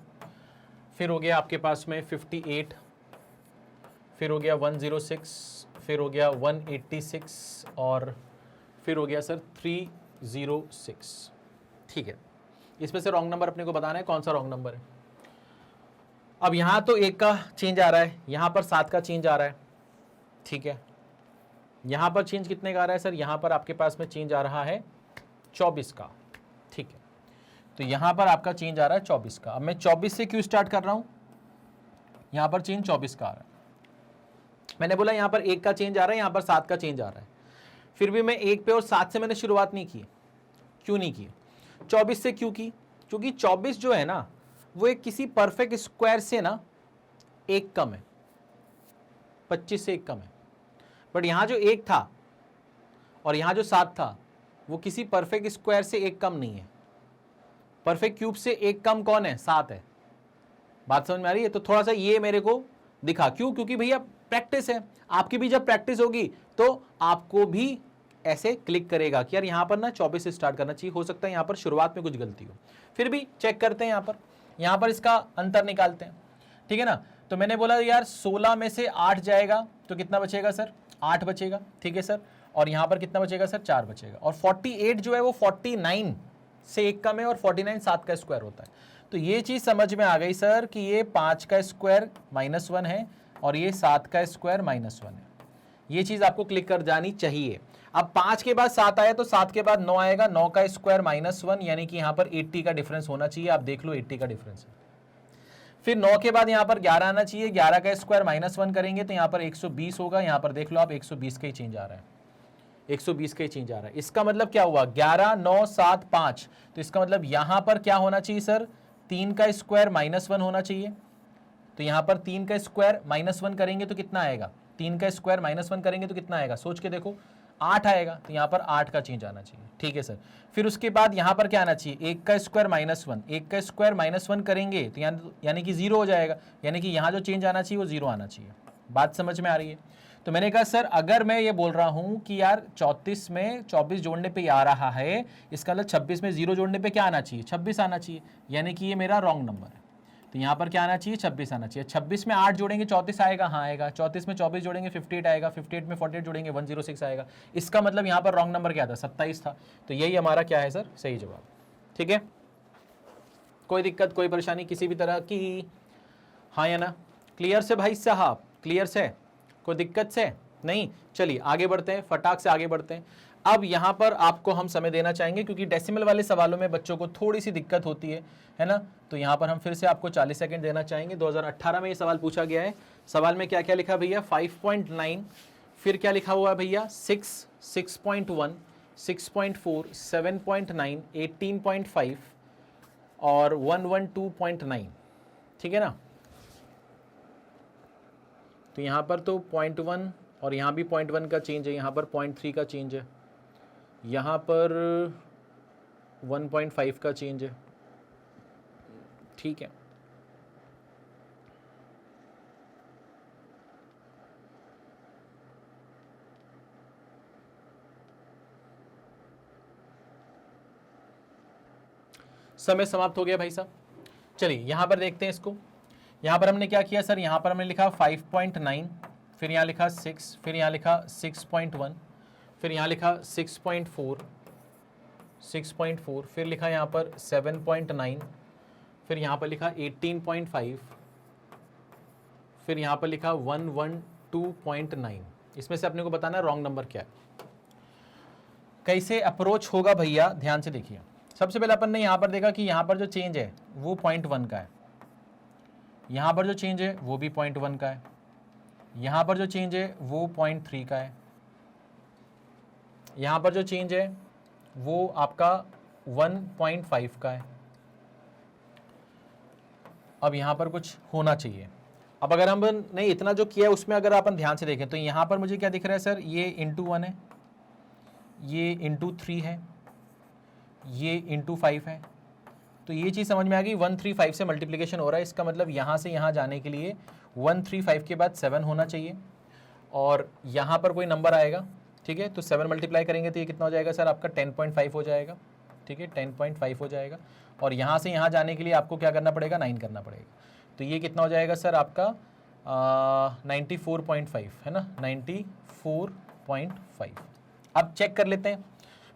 फिर हो गया आपके पास में 58, फिर हो गया 106, फिर हो गया 186 और फिर हो गया सर 306, ठीक है। इसमें से रॉन्ग नंबर अपने को बताना है, कौन सा रॉन्ग नंबर है। अब यहाँ तो 1 का चेंज आ रहा है, यहाँ पर 7 का चेंज आ रहा है, ठीक है। यहाँ पर चेंज कितने का आ रहा है सर, यहाँ पर आपके पास में चेंज आ रहा है 24 का, ठीक है। तो यहाँ पर आपका चेंज आ रहा है 24 का। अब मैं 24 से क्यों स्टार्ट कर रहा हूँ, यहाँ पर चेंज 24 का आ रहा है। मैंने बोला यहाँ पर 1 का चेंज आ रहा है, यहाँ पर 7 का चेंज आ रहा है, फिर भी मैं 1 पे और 7 से मैंने शुरुआत नहीं की। क्यों नहीं की, 24 से क्यों की, क्योंकि 24 जो है ना वो एक किसी परफेक्ट स्क्वायर से ना 1 कम है, 25 से 1 कम है। बट यहाँ जो 1 था और यहाँ जो 7 था वो किसी परफेक्ट स्क्वायर से 1 कम नहीं है। परफेक्ट क्यूब से 1 कम कौन है, 7 है। बात समझ में आ रही है। तो थोड़ा सा ये मेरे को दिखा, क्यों, क्योंकि भैया प्रैक्टिस है, आपकी भी जब प्रैक्टिस होगी तो आपको भी ऐसे क्लिक करेगा कि यार यहाँ पर ना 24 से स्टार्ट करना चाहिए। हो सकता है यहाँ पर शुरुआत में कुछ गलती हो, फिर भी चेक करते हैं। यहाँ पर इसका अंतर निकालते हैं, ठीक है ना। तो मैंने बोला यार 16 में से 8 जाएगा तो कितना बचेगा सर, 8 बचेगा, ठीक है सर। और यहाँ पर कितना बचेगा सर, 4 बचेगा। और 48 जो है वो 49 से 1 कम है और 49 7 का स्क्वायर होता है। तो ये चीज़ समझ में आ गई सर कि ये 5 का स्क्वायर -1 है और ये 7 का स्क्वायर -1 है। ये चीज़ आपको क्लिक कर जानी चाहिए। अब 5 के बाद 7 आया तो 7 के बाद 9 आएगा, 9 का स्क्वायर -1, यानी कि यहाँ पर 80 का डिफरेंस होना चाहिए। आप देख लो 80 का डिफरेंस है। फिर 9 के बाद यहाँ पर 11 आना चाहिए, 11 का स्क्वायर -1 करेंगे तो यहाँ पर 120 होगा। यहाँ पर देख लो आप 120 का ही चेंज आ रहा है, 120 का ही चेंज आ रहा है। इसका मतलब क्या हुआ, 11, 9, 7, 5। तो इसका मतलब यहाँ पर क्या होना चाहिए सर, 3 का स्क्वायर -1 होना चाहिए, तो यहाँ पर 3 का स्क्वायर -1 करेंगे तो कितना आएगा, 3 का स्क्वायर -1 करेंगे तो कितना आएगा, सोच के देखो 8 आएगा, तो यहाँ पर 8 का चेंज आना चाहिए। ठीक है सर, फिर उसके बाद यहाँ पर क्या आना चाहिए, 1 का स्क्वायर -1, 1 का स्क्वायर -1 करेंगे तो यानी कि 0 हो जाएगा, यानी कि यहाँ जो चेंज आना चाहिए वो 0 आना चाहिए। बात समझ में आ रही है? तो मैंने कहा सर अगर मैं ये बोल रहा हूँ कि यार 34 में 24 जोड़ने पे आ रहा है, इसका मतलब 26 में 0 जोड़ने पे क्या आना चाहिए, 26 आना चाहिए, यानी कि ये मेरा रॉन्ग नंबर है। तो यहाँ पर क्या आना चाहिए, 26 आना चाहिए। 26 में 8 जोड़ेंगे 34 आएगा, हाँ आएगा। 34 में 24 जोड़ेंगे 58 आएगा, 58 में 48 जोड़ेंगे 106 आएगा। इसका मतलब यहाँ पर रॉन्ग नंबर क्या था, 27 था। तो यही हमारा क्या है सर, सही जवाब। ठीक है, कोई दिक्कत कोई परेशानी किसी भी तरह की, हाँ या ना? क्लियर से भाई साहब, क्लियर से, कोई दिक्कत से नहीं? चलिए आगे बढ़ते हैं, फटाक से आगे बढ़ते हैं। अब यहाँ पर आपको हम समय देना चाहेंगे क्योंकि डेसिमल वाले सवालों में बच्चों को थोड़ी सी दिक्कत होती है ना? तो यहाँ पर हम फिर से आपको 40 सेकंड देना चाहेंगे। 2018 में ये सवाल पूछा गया है। सवाल में क्या क्या लिखा भैया, 5.9, फिर क्या लिखा हुआ भैया, 6, 6.1, 6.4, 7.9, 18.5 और 112.9। ठीक है ना? तो यहाँ पर तो 0.1 और यहाँ भी 0.1 का चेंज है, यहाँ पर 0.3 का चेंज है, यहाँ पर 1.5 का चेंज है। ठीक है, समय समाप्त हो गया भाई साहब। चलिए यहाँ पर देखते हैं इसको। यहाँ पर हमने क्या किया सर, यहाँ पर हमने लिखा 5.9, फिर यहाँ लिखा 6, फिर यहाँ लिखा 6.1, फिर यहाँ लिखा 6.4, 6.4, फिर लिखा यहाँ पर 7.9, फिर यहाँ पर लिखा 18.5, फिर यहाँ पर लिखा 112.9। इसमें से अपने को बताना रॉन्ग नंबर क्या है। कैसे अप्रोच होगा भैया, ध्यान से देखिए। सबसे पहले अपन ने यहाँ पर देखा कि यहाँ पर जो चेंज है वो 0.1 का है, यहाँ पर जो चेंज है वो भी 0.1 का है, यहाँ पर जो चेंज है वो 0.3 का है, यहाँ पर जो चेंज है वो आपका 1.5 का है। अब यहाँ पर कुछ होना चाहिए। अब अगर हम नहीं इतना जो किया है उसमें अगर अपन ध्यान से देखें तो यहाँ पर मुझे क्या दिख रहा है सर, ये इंटू 1 है, ये इंटू 3 है, ये इंटू 5 है। तो ये चीज़ समझ में आ गई, 135 से मल्टीप्लिकेशन हो रहा है। इसका मतलब यहाँ से यहाँ जाने के लिए 135 के बाद 7 होना चाहिए और यहाँ पर कोई नंबर आएगा। ठीक है, तो 7 मल्टीप्लाई करेंगे तो ये कितना हो जाएगा सर, आपका 10.5 हो जाएगा। ठीक है, 10.5 हो जाएगा और यहाँ से यहाँ जाने के लिए आपको क्या करना पड़ेगा, 9 करना पड़ेगा। तो ये कितना हो जाएगा सर आपका 94.5 है ना, 94.5। अब चेक कर लेते हैं।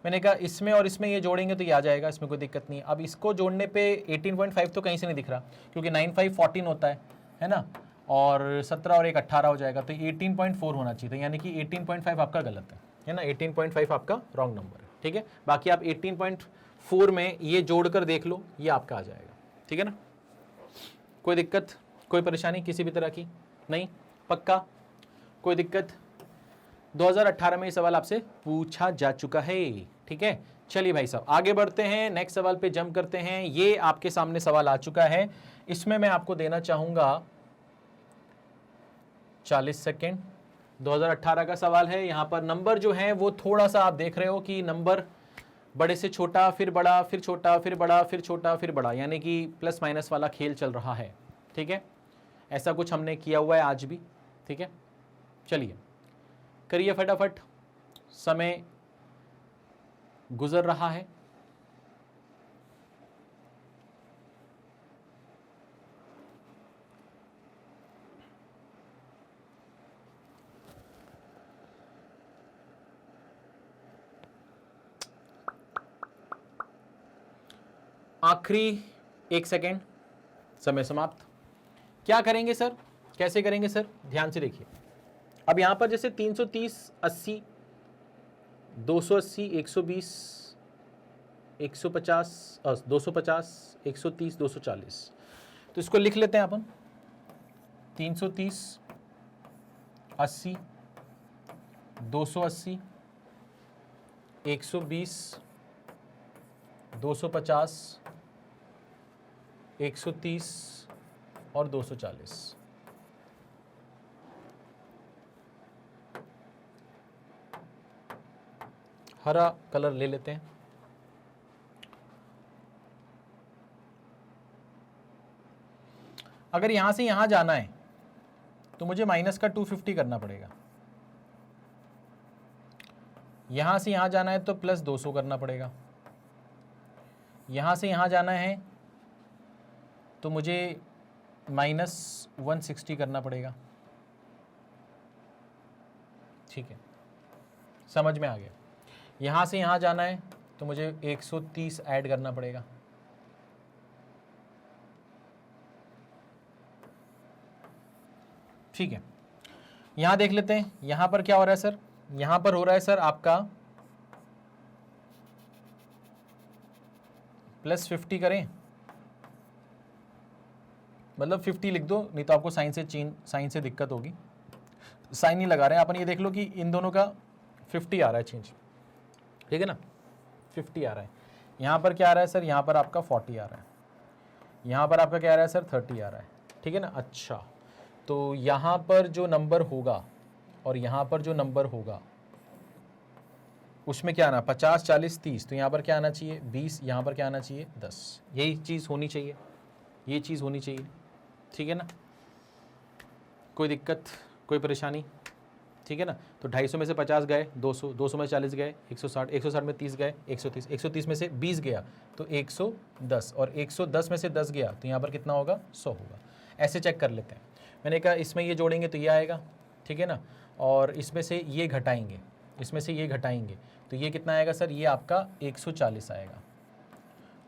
मैंने कहा इसमें और इसमें ये जोड़ेंगे तो ये आ जाएगा, इसमें कोई दिक्कत नहीं है। अब इसको जोड़ने पे 18.5 तो कहीं से नहीं दिख रहा क्योंकि 9 5 14 होता है ना, और 17 और 1 18 हो जाएगा, तो 18.4 होना चाहिए था, यानी कि 18.5 आपका गलत है ना, 18.5 आपका रॉन्ग नंबर है। ठीक है, बाकी आप 18.4 में ये जोड़कर देख लो, ये आपका आ जाएगा। ठीक है ना, कोई दिक्कत कोई परेशानी किसी भी तरह की नहीं, पक्का कोई दिक्कत। 2018 में ये सवाल आपसे पूछा जा चुका है। ठीक है, चलिए भाई साहब आगे बढ़ते हैं, नेक्स्ट सवाल पे जंप करते हैं। ये आपके सामने सवाल आ चुका है, इसमें मैं आपको देना चाहूंगा 40 सेकेंड। 2018 का सवाल है। यहां पर नंबर जो है वो थोड़ा सा आप देख रहे हो कि नंबर बड़े से छोटा, फिर बड़ा, फिर छोटा, फिर बड़ा, फिर छोटा, फिर बड़ा, यानी कि प्लस माइनस वाला खेल चल रहा है। ठीक है, ऐसा कुछ हमने किया हुआ है आज भी। ठीक है, चलिए करिए फटाफट, समय गुजर रहा है। आखिरी 1 सेकेंड, समय समाप्त। क्या करेंगे सर, कैसे करेंगे सर, ध्यान से देखिए। अब यहां पर जैसे 330, 80, 280, 120, 150, 250, 130, 240, तो इसको लिख लेते हैं अपन। 330, 80, 280, 120, 250, 130 और 240। हरा कलर ले लेते हैं। अगर यहां से यहां जाना है तो मुझे माइनस का 250 करना पड़ेगा, यहां से यहां जाना है तो प्लस 200 करना पड़ेगा, यहां से यहां जाना है तो मुझे माइनस 160 करना पड़ेगा। ठीक है, समझ में आ गया। यहां से यहां जाना है तो मुझे 130 ऐड करना पड़ेगा। ठीक है, यहां देख लेते हैं यहां पर क्या हो रहा है सर। यहां पर हो रहा है सर आपका प्लस 50 करें, मतलब 50 लिख दो, नहीं तो आपको साइन से दिक्कत होगी। साइन नहीं लगा रहे हैं अपन, ये देख लो कि इन दोनों का 50 आ रहा है चेंज, ठीक है ना, 50 आ रहा है। यहाँ पर क्या आ रहा है सर, यहाँ पर आपका 40 आ रहा है, यहाँ पर आपका क्या आ रहा है सर, 30 आ रहा है, ठीक है ना। अच्छा, तो यहाँ पर जो नंबर होगा और यहाँ पर जो नंबर होगा उसमें क्या आना, 50, 40, 30, तो यहाँ पर क्या आना चाहिए 20, यहाँ पर क्या आना चाहिए 10। यही चीज़ होनी चाहिए, ये चीज़ होनी चाहिए, ठीक है ना। कोई दिक्कत, कोई परेशानी, ठीक है ना। तो 250 में से 50 गए, 200, 200 में 40 गए, 160, 160 में 30 गए, 130, 130 में से 20 गया तो 110, और 110 में से 10 गया तो यहाँ पर कितना होगा, 100 होगा। ऐसे चेक कर लेते हैं। मैंने कहा इसमें ये जोड़ेंगे तो ये आएगा, ठीक है ना, और इसमें से ये घटाएंगे, इसमें से ये घटाएंगे तो ये कितना आएगा सर, ये आपका 140 आएगा,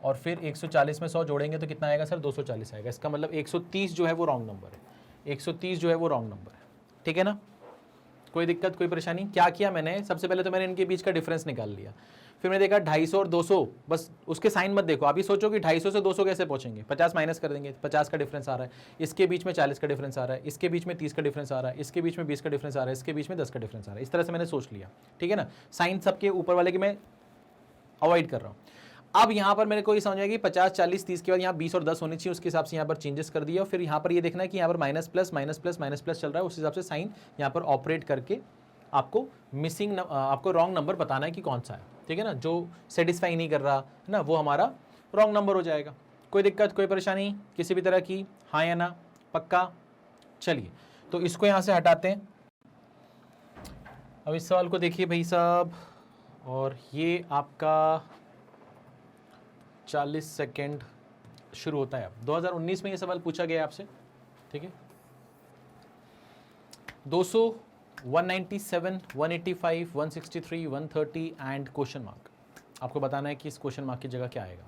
और फिर 140 में 100 जोड़ेंगे तो कितना आएगा सर, 240 आएगा। इसका मतलब 130 जो है वो रॉन्ग नंबर है, 130 जो है वो रॉन्ग नंबर है, ठीक है ना। कोई दिक्कत, कोई परेशानी। क्या किया मैंने, सबसे पहले तो मैंने इनके बीच का डिफरेंस निकाल लिया, फिर मैंने देखा 250 और 200, बस उसके साइन मत देखो, अभी सोचो कि 250 से 200 कैसे पहुंचेंगे, 50 माइनस कर देंगे, 50 का डिफरेंस आ रहा है, इसके बीच में 40 का डिफरेंस आ रहा है, इसके बीच में 30 का डिफरेंस आ रहा है, इसके बीच में 20 का डिफरेंस आ रहा है, इसके बीच में 10 का डिफरेंस आ रहा है। इस तरह से मैंने सोच लिया, ठीक है ना। साइन सबके ऊपर वाले की मैं अवॉइड कर रहा हूँ। अब यहाँ पर मेरे को ये समझ आएगी 50, 40, 30 के बाद यहाँ 20 और 10 होनी चाहिए, उसके हिसाब से यहाँ पर चेंजेस कर दिया। और फिर यहाँ पर ये देखना है कि यहाँ पर minus plus minus plus minus plus चल रहा है, उस हिसाब से साइन यहाँ पर ऑपरेट करके आपको मिसिंग आपको रॉन्ग नंबर बताना है कि कौन सा है, ठीक है ना। जो सेटिस्फाई नहीं कर रहा है ना वो हमारा रॉन्ग नंबर हो जाएगा। कोई दिक्कत, कोई परेशानी किसी भी तरह की, हाँ या ना, पक्का। चलिए तो इसको यहाँ से हटाते हैं। अब इस सवाल को देखिए भाई साहब, और ये आपका 40 सेकेंड शुरू होता है। अब 2019 में ये सवाल पूछा गया आपसे, ठीक है। 200, 197, 185, 163, 130 एंड क्वेश्चन मार्क। आपको बताना है कि इस क्वेश्चन मार्क की जगह क्या आएगा।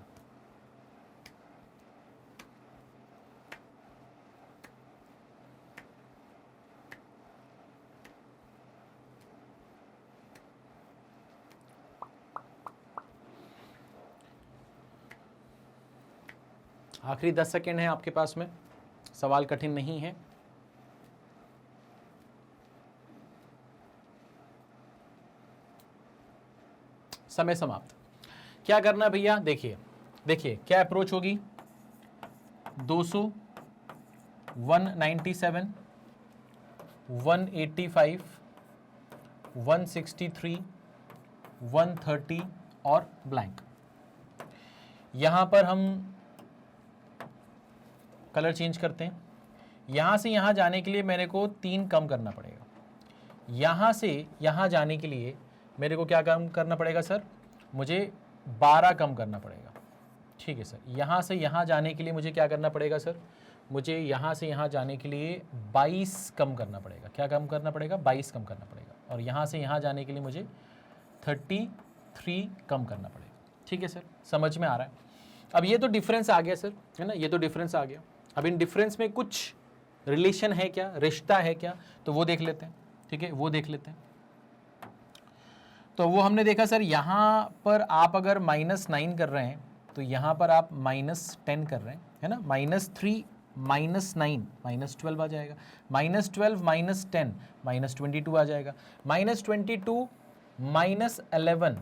आखिरी 10 सेकेंड है आपके पास में, सवाल कठिन नहीं है। समय समाप्त। क्या करना है भैया, देखिए देखिए क्या अप्रोच होगी। 200, 197, 185, 163, 130 और ब्लैंक। यहां पर हम कलर चेंज करते हैं। यहां से यहां जाने के लिए मेरे को 3 कम करना पड़ेगा। यहां से यहां जाने के लिए मेरे को क्या कम करना पड़ेगा सर, मुझे 12 कम करना पड़ेगा, ठीक है सर। यहां से यहां जाने के लिए मुझे क्या करना पड़ेगा सर, मुझे यहां से यहां जाने के लिए 22 कम करना पड़ेगा। क्या कम करना पड़ेगा, 22 कम करना पड़ेगा। और यहां से यहां जाने के लिए मुझे 33 कम करना पड़ेगा, ठीक है सर। समझ में आ रहा है। अब ये तो डिफरेंस आ गया सर, है ना, ये तो डिफरेंस आ गया। अब इन डिफरेंस में कुछ रिलेशन है क्या, रिश्ता है क्या, तो वो देख लेते हैं, ठीक है, वो देख लेते हैं। तो वो हमने देखा सर, यहाँ पर आप अगर -9 कर रहे हैं तो यहाँ पर आप -10 कर रहे हैं, है ना। -3 -9 -12 आ जाएगा, -12 -10 -22 आ जाएगा, -22 -11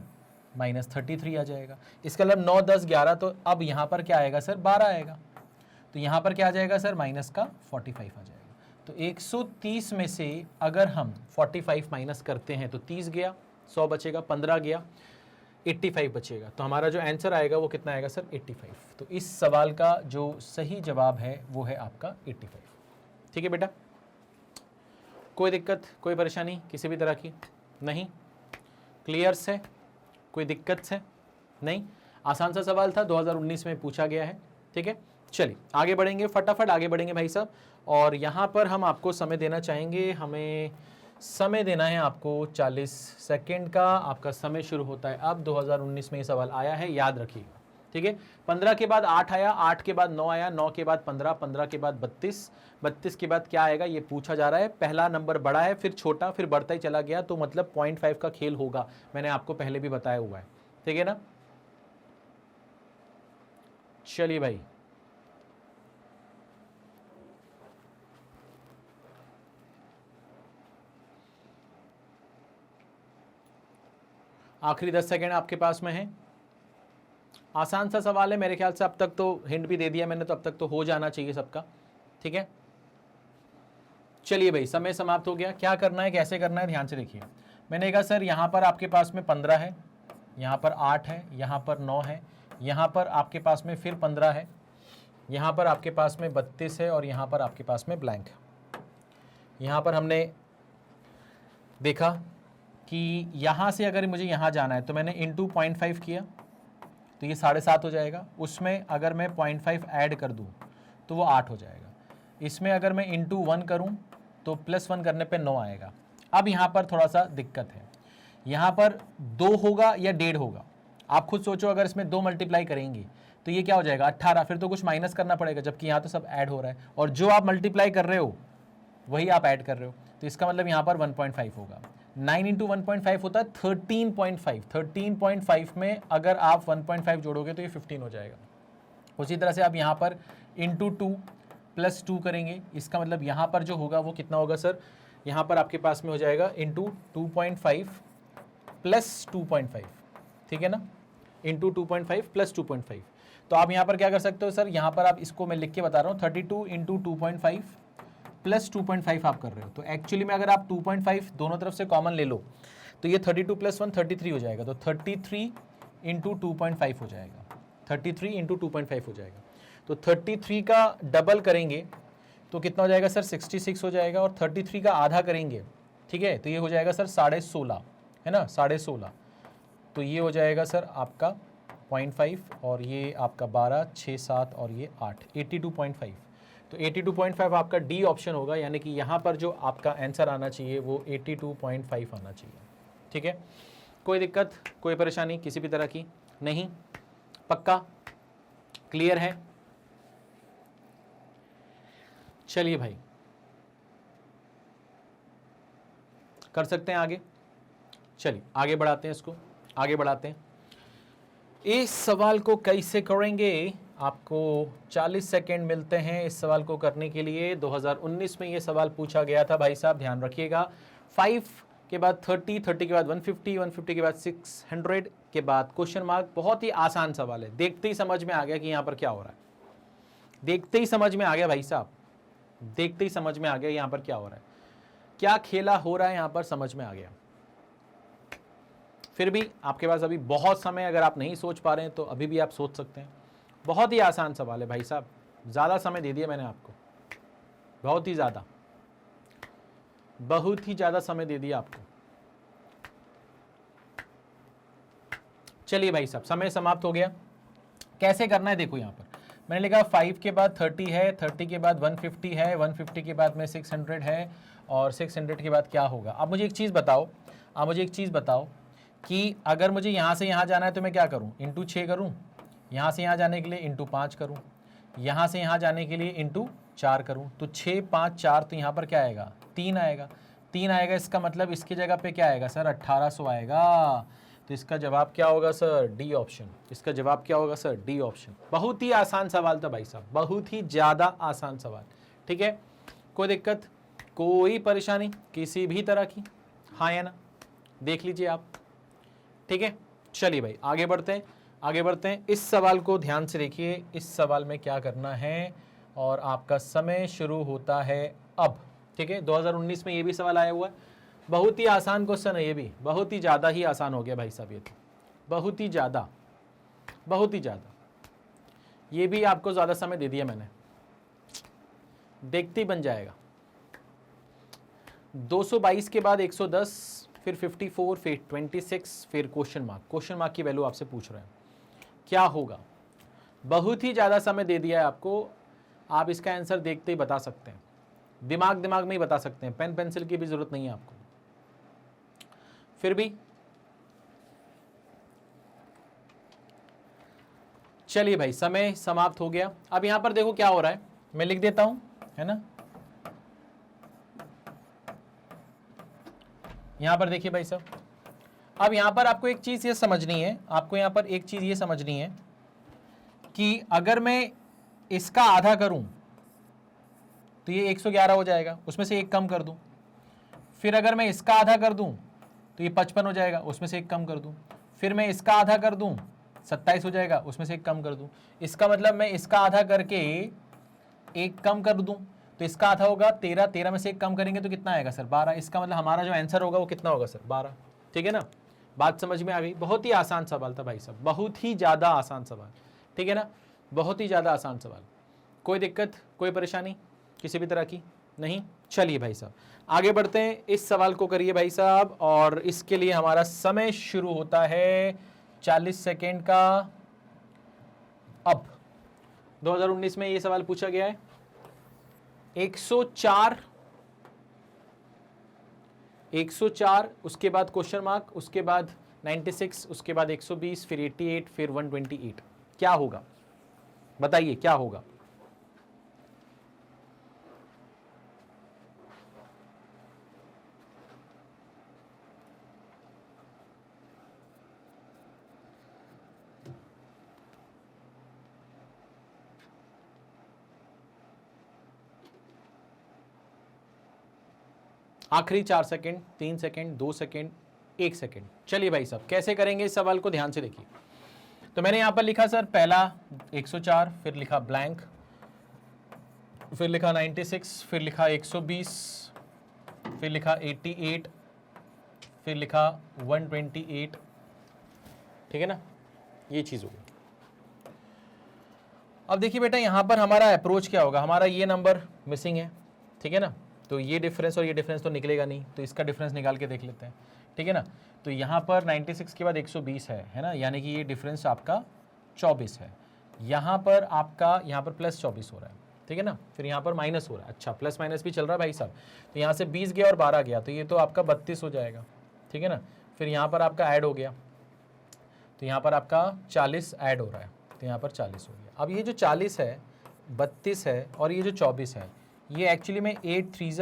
-33 आ जाएगा। इसका मतलब 9, 10, 11, तो अब यहाँ पर क्या आएगा सर, 12 आएगा। तो यहाँ पर क्या आ जाएगा सर, माइनस का 45 आ जाएगा। तो 130 में से अगर हम 45 माइनस करते हैं तो 30 गया, 100 बचेगा, 15 गया, 85 बचेगा। तो हमारा जो आंसर आएगा वो कितना आएगा सर, 85। तो इस सवाल का जो सही जवाब है वो है आपका 85। ठीक है बेटा, कोई दिक्कत, कोई परेशानी किसी भी तरह की नहीं? क्लियर है? कोई दिक्कत है? नहीं? आसान सा सवाल था, 2019 में पूछा गया है। ठीक है, चलिए आगे बढ़ेंगे, फटाफट आगे बढ़ेंगे भाई साहब। और यहाँ पर हम आपको समय देना चाहेंगे, हमें समय देना है आपको 40 सेकंड का। आपका समय शुरू होता है अब। 2019 में ये सवाल आया है, याद रखिएगा। ठीक है, 15 के बाद 8 आया, 8 के बाद 9 आया, 9 के बाद 15, 15 के बाद 32, 32 के बाद क्या आएगा ये पूछा जा रहा है। पहला नंबर बड़ा है, फिर छोटा, फिर बढ़ता ही चला गया, तो मतलब 0.5 का खेल होगा। मैंने आपको पहले भी बताया हुआ है। ठीक है ना? चलिए भाई, आखिरी 10 सेकेंड आपके पास में है। आसान सा सवाल है मेरे ख्याल से, अब तक तो हिंट भी दे दिया मैंने, तो अब तक तो हो जाना चाहिए सबका। ठीक है, चलिए भाई, समय समाप्त हो गया। क्या करना है, कैसे करना है, ध्यान से देखिए। मैंने कहा सर यहाँ पर आपके पास में 15 है, यहाँ पर 8 है, यहाँ पर 9 है, यहाँ पर आपके पास में फिर 15 है, यहाँ पर आपके पास में 32 है, और यहाँ पर आपके पास में ब्लैंक है। यहाँ पर हमने देखा कि यहाँ से अगर मुझे यहाँ जाना है तो मैंने इंटू 0.5 किया, तो ये 7.5 हो जाएगा। उसमें अगर मैं 0.5 ऐड कर दूँ तो वो 8 हो जाएगा। इसमें अगर मैं इंटू 1 करूँ तो +1 करने पे 9 आएगा। अब यहाँ पर थोड़ा सा दिक्कत है, यहाँ पर 2 होगा या 1.5 होगा। आप खुद सोचो, अगर इसमें 2 मल्टीप्लाई करेंगे तो ये क्या हो जाएगा, 18। फिर तो कुछ माइनस करना पड़ेगा, जबकि यहाँ तो सब ऐड हो रहा है, और जो आप मल्टीप्लाई कर रहे हो वही आप ऐड कर रहे हो। तो इसका मतलब यहाँ पर 1.5 होगा। 9 इंटू 1.5 होता है 13.5। 13.5 में अगर आप 1.5 जोड़ोगे तो ये 15 हो जाएगा। उसी तरह से आप यहाँ पर इंटू 2 + 2 करेंगे, इसका मतलब यहाँ पर जो होगा वो कितना होगा सर, यहाँ पर आपके पास में हो जाएगा इंटू 2.5 + 2.5। ठीक है ना, इंटू 2.5 + 2.5। तो आप यहाँ पर क्या कर सकते हो सर, यहाँ पर आप इसको मैं लिख के बता रहा हूँ, 32 इंटू 2.5 + 2.5 आप कर रहे हो। तो एक्चुअली में अगर आप 2.5 दोनों तरफ से कॉमन ले लो तो ये 32 + 1 33 हो जाएगा। तो 33 इंटू 2.5 हो जाएगा, 33 इंटू 2.5 हो जाएगा। तो 33 का डबल करेंगे तो कितना हो जाएगा सर, 66 हो जाएगा। और 33 का आधा करेंगे, ठीक है, तो ये हो जाएगा सर 16.5, है ना, 16.5। तो ये हो जाएगा सर आपका 0.5, और ये आपका 12, 6, 7 और ये 8, 82.5। तो 82.5 आपका डी ऑप्शन होगा, यानी कि यहाँ पर जो आपका आंसर आना चाहिए वो 82.5 आना चाहिए। ठीक है, कोई दिक्कत, कोई परेशानी किसी भी तरह की नहीं? पक्का क्लियर है? चलिए भाई, कर सकते हैं आगे। चलिए आगे बढ़ाते हैं, इसको आगे बढ़ाते हैं। इस सवाल को कैसे करेंगे, आपको 40 सेकेंड मिलते हैं इस सवाल को करने के लिए। 2019 में ये सवाल पूछा गया था भाई साहब, ध्यान रखिएगा। 5 के बाद 30, 30 के बाद 150, 150 के बाद 600 के बाद क्वेश्चन मार्क। बहुत ही आसान सवाल है, देखते ही समझ में आ गया कि यहाँ पर क्या हो रहा है। देखते ही समझ में आ गया भाई साहब, देखते ही समझ में आ गया यहाँ पर क्या हो रहा है, क्या खेला हो रहा है यहाँ पर, समझ में आ गया। फिर भी आपके पास अभी बहुत समय, अगर आप नहीं सोच पा रहे हैं तो अभी भी आप सोच सकते हैं। बहुत ही आसान सवाल है भाई साहब, ज़्यादा समय दे दिया मैंने आपको, बहुत ही ज़्यादा, बहुत ही ज़्यादा समय दे दिया आपको। चलिए भाई साहब, समय समाप्त हो गया। कैसे करना है देखो, यहाँ पर मैंने लिखा 5 के बाद 30 है, 30 के बाद 150 है, 150 के बाद में 600 है, और 600 के बाद क्या होगा। अब मुझे एक चीज़ बताओ, आप मुझे एक चीज़ बताओ कि अगर मुझे यहाँ से यहाँ जाना है तो मैं क्या करूँ, इंटू 6 करूँ, यहाँ से यहाँ जाने के लिए इंटू 5 करूँ, यहाँ से यहाँ जाने के लिए इंटू 4 करूँ। तो 6, 5, 4, तो यहाँ पर क्या आएगा, 3 आएगा, 3 आएगा। इसका मतलब इसकी जगह पे क्या आएगा सर, 1800 आएगा। तो इसका जवाब क्या होगा सर, डी ऑप्शन। इसका जवाब क्या होगा सर, डी ऑप्शन। बहुत ही आसान सवाल था भाई साहब, बहुत ही ज़्यादा आसान सवाल। ठीक है, कोई दिक्कत, कोई परेशानी किसी भी तरह की, हाँ या ना, देख लीजिए आप। ठीक है, चलिए भाई आगे बढ़ते हैं, आगे बढ़ते हैं। इस सवाल को ध्यान से देखिए, इस सवाल में क्या करना है, और आपका समय शुरू होता है अब। ठीक है, 2019 में ये भी सवाल आया हुआ है। बहुत ही आसान क्वेश्चन है ये भी, बहुत ही ज़्यादा ही आसान हो गया भाई साहब, ये तो बहुत ही ज़्यादा, बहुत ही ज़्यादा। ये भी आपको ज़्यादा समय दे दिया मैंने, देखते ही बन जाएगा। 222 के बाद 110, फिर 54, फिर 26, फिर क्वेश्चन मार्क की वैल्यू आपसे पूछ रहे हैं क्या होगा। बहुत ही ज़्यादा समय दे दिया है आपको, आप इसका आंसर देखते ही बता सकते हैं, दिमाग में ही बता सकते हैं, पेन पेंसिल की भी जरूरत नहीं है आपको। फिर भी चलिए भाई, समय समाप्त हो गया। अब यहां पर देखो क्या हो रहा है, मैं लिख देता हूं, है ना। यहां पर देखिए भाई साहब, अब यहां पर आपको एक चीज ये समझनी है, आपको यहां पर एक चीज ये समझनी है कि अगर मैं इसका आधा करूं तो ये 111 हो जाएगा, उसमें से एक कम कर दूं। फिर अगर मैं इसका आधा कर दूं तो ये 55 हो जाएगा, उसमें से एक कम कर दूं। फिर मैं इसका आधा कर दूं 27 हो जाएगा, उसमें से एक कम कर दूं। इसका मतलब मैं इसका आधा करके एक कम कर दूं तो इसका आधा होगा 13, 13 में से एक कम करेंगे तो कितना आएगा सर 12। इसका मतलब हमारा जो आंसर होगा वो कितना होगा सर 12। ठीक है ना, बात समझ में आ गई। बहुत ही आसान सवाल था भाई साहब, बहुत ही ज़्यादा आसान सवाल। ठीक है ना, बहुत ही ज़्यादा आसान सवाल। कोई दिक्कत, कोई परेशानी किसी भी तरह की नहीं। चलिए भाई साहब आगे बढ़ते हैं, इस सवाल को करिए भाई साहब, और इसके लिए हमारा समय शुरू होता है 40 सेकेंड का अब। 2019 में ये सवाल पूछा गया है। 104, 104, उसके बाद क्वेश्चन मार्क, उसके बाद 96, उसके बाद 120, फिर 88, फिर 128। क्या होगा बताइए, क्या होगा। आखिरी 4 सेकेंड, 3 सेकेंड, 2 सेकेंड, 1 सेकेंड। चलिए भाई साहब कैसे करेंगे इस सवाल को, ध्यान से देखिए। तो मैंने यहां पर लिखा सर पहला 104, फिर लिखा ब्लैंक, फिर लिखा 96, फिर लिखा 120, फिर लिखा 88, फिर लिखा 128। ठीक है ना, ये चीज़ होगी। अब देखिए बेटा यहां पर हमारा अप्रोच क्या होगा, हमारा ये नंबर मिसिंग है। ठीक है ना, तो ये डिफरेंस और ये डिफरेंस तो निकलेगा नहीं, तो इसका डिफरेंस निकाल के देख लेते हैं। ठीक है ना, तो यहाँ पर 96 के बाद 120 है ना, यानी कि ये डिफरेंस आपका 24 है। यहाँ पर आपका यहाँ पर प्लस 24 हो रहा है। ठीक है ना, फिर यहाँ पर माइनस हो रहा है। अच्छा, प्लस माइनस भी चल रहा है भाई साहब। तो यहाँ से 20 गया और 12 गया, तो ये तो आपका 32 हो जाएगा। ठीक है ना, फिर यहाँ पर आपका ऐड हो गया, तो यहाँ पर आपका 40 ऐड हो रहा है, तो यहाँ पर 40 हो गया। अब ये जो 40 है, 32 है और ये जो 24 है, ये एक्चुअली में 8 3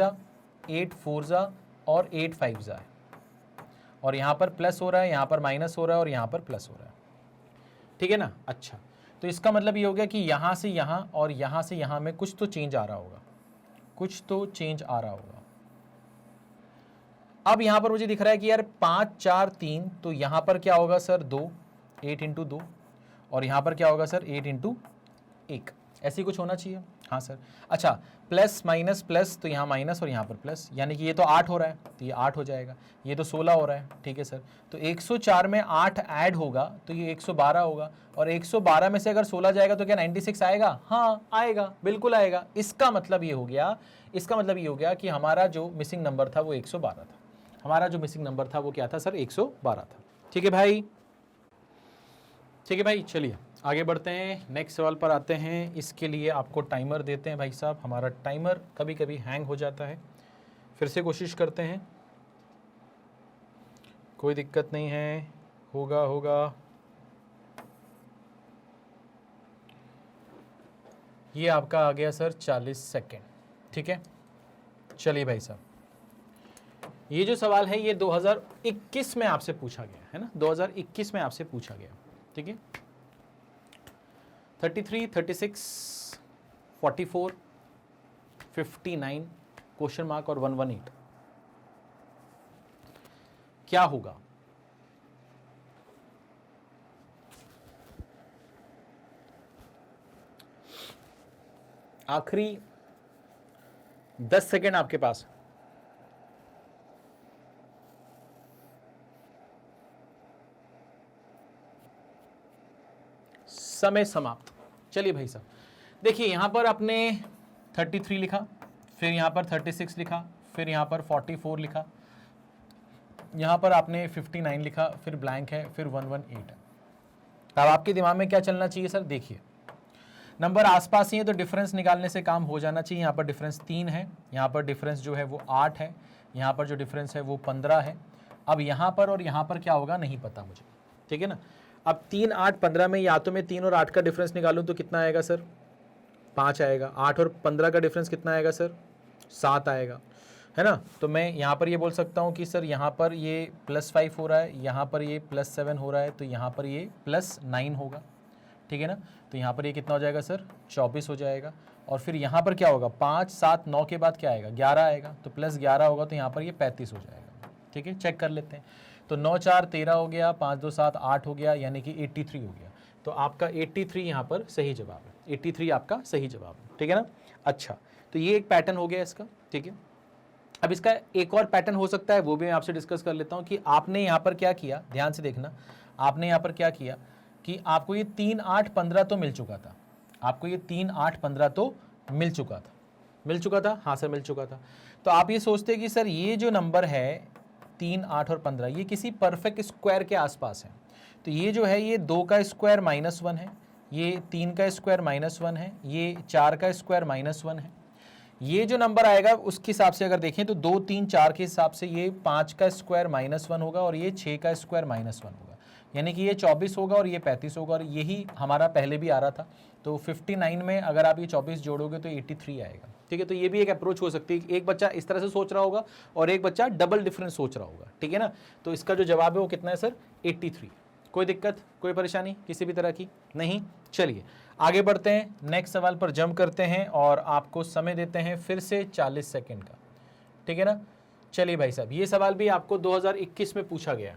8 4 और 8 5 है। और यहाँ पर प्लस हो रहा है, यहाँ पर माइनस हो रहा है और यहाँ पर प्लस हो रहा है। ठीक है ना। अच्छा, तो इसका मतलब ये हो गया कि यहाँ से यहाँ और यहाँ से यहाँ में कुछ तो चेंज आ रहा होगा, कुछ तो चेंज आ रहा होगा। अब यहाँ पर मुझे दिख रहा है कि यार 5 4 3, तो यहाँ पर क्या होगा सर 2, 8 इंटू 2, और यहाँ पर क्या होगा सर 8 इंटू 1, ऐसी कुछ होना चाहिए। हाँ सर। अच्छा, प्लस माइनस प्लस, तो यहाँ माइनस और यहाँ पर प्लस, यानी कि ये तो 8 हो रहा है, तो ये 8 हो जाएगा। ये तो 16 हो रहा है। ठीक है सर, तो 104 में 8 ऐड होगा तो ये 112 होगा, और 112 में से अगर 16 जाएगा तो क्या 96 आएगा? हाँ आएगा, बिल्कुल आएगा। इसका मतलब ये हो गया, इसका मतलब ये हो गया कि हमारा जो मिसिंग नंबर था वो 112 था। हमारा जो मिसिंग नंबर था वो क्या था सर? 112 था। ठीक है भाई, ठीक है भाई। चलिए आगे बढ़ते हैं, नेक्स्ट सवाल पर आते हैं। इसके लिए आपको टाइमर देते हैं भाई साहब। हमारा टाइमर कभी कभी हैंग हो जाता है, फिर से कोशिश करते हैं, कोई दिक्कत नहीं है, होगा होगा। ये आपका आ गया सर 40 सेकेंड। ठीक है, चलिए भाई साहब, ये जो सवाल है ये 2021 में आपसे पूछा गया है ना, 2021 में आपसे पूछा गया। ठीक है, 33, 36, 44, 59, क्वेश्चन मार्क और 118। क्या होगा? आखिरी 10 सेकेंड आपके पास। समय समाप्त। चलिए भाई साहब, देखिए यहां पर आपने 33 लिखा, फिर यहां पर 36 लिखा, फिर यहां पर 44 लिखा, यहां पर आपने 59 लिखा, फिर ब्लैंक है, फिर 118 है। अब आपके दिमाग में क्या चलना चाहिए सर? देखिए नंबर आसपास ही है तो डिफरेंस निकालने से काम हो जाना चाहिए। यहाँ पर डिफरेंस 3 है, यहाँ पर डिफरेंस जो है वो 8 है, यहाँ पर जो डिफरेंस है वो 15 है। अब यहाँ पर और यहाँ पर क्या होगा नहीं पता मुझे, ठीक है ना। अब 3, 8, 15 में या तो मैं 3 और 8 का डिफरेंस निकालूं तो कितना आएगा सर? 5 आएगा। 8 और 15 का डिफरेंस कितना आएगा सर? 7 आएगा, है ना। तो मैं यहाँ पर ये बोल सकता हूँ कि सर यहाँ पर ये +5 हो रहा है, यहाँ पर ये +7 हो रहा है, तो यहाँ पर ये +9 होगा, ठीक है ना। तो यहाँ पर ये कितना हो जाएगा सर? 24 हो जाएगा। और फिर यहाँ पर क्या होगा? 5, 7, 9 के बाद क्या आएगा? 11 आएगा, तो +11 होगा, तो यहाँ पर ये 35 हो जाएगा, ठीक है। चेक कर लेते हैं। तो 9, 4, 13 हो गया, 5, 2, 7, 8 हो गया, यानी कि 83 हो गया। तो आपका 83 यहाँ पर सही जवाब है। 83 आपका सही जवाब है, ठीक है ना। अच्छा, तो ये एक पैटर्न हो गया इसका, ठीक है। अब इसका एक और पैटर्न हो सकता है, वो भी मैं आपसे डिस्कस कर लेता हूँ कि आपने यहाँ पर क्या किया। ध्यान से देखना, आपने यहाँ पर क्या किया कि आपको ये 3, 8, 15 तो मिल चुका था। आपको ये 3, 8, 15 तो मिल चुका था। मिल चुका था, हाँ सर मिल चुका था। तो आप ये सोचते कि सर ये जो नंबर है 3, 8 और 15 ये किसी परफेक्ट स्क्वायर के आसपास है। तो ये जो है ये 2 का स्क्वायर -1 है, ये 3 का स्क्वायर -1 है, ये 4 का स्क्वायर -1 है। ये जो नंबर आएगा उसके हिसाब से अगर देखें तो 2, 3, 4 के हिसाब से ये 5 का स्क्वायर -1 होगा और ये 6 का स्क्वायर -1 होगा, यानी कि ये 24 होगा और ये 35 होगा। और यही हमारा पहले भी आ रहा था। तो 59 में अगर आप ये 24 जोड़ोगे तो 83 आएगा, ठीक है। तो ये भी एक अप्रोच हो सकती है। एक बच्चा इस तरह से सोच रहा होगा और एक बच्चा डबल डिफरेंस सोच रहा होगा, ठीक है ना। तो इसका जो जवाब है वो कितना है सर? 83। कोई दिक्कत, कोई परेशानी किसी भी तरह की नहीं? चलिए आगे बढ़ते हैं, नेक्स्ट सवाल पर जंप करते हैं और आपको समय देते हैं फिर से 40 सेकेंड का, ठीक है ना। चलिए भाई साहब, ये सवाल भी आपको 2021 में पूछा गया,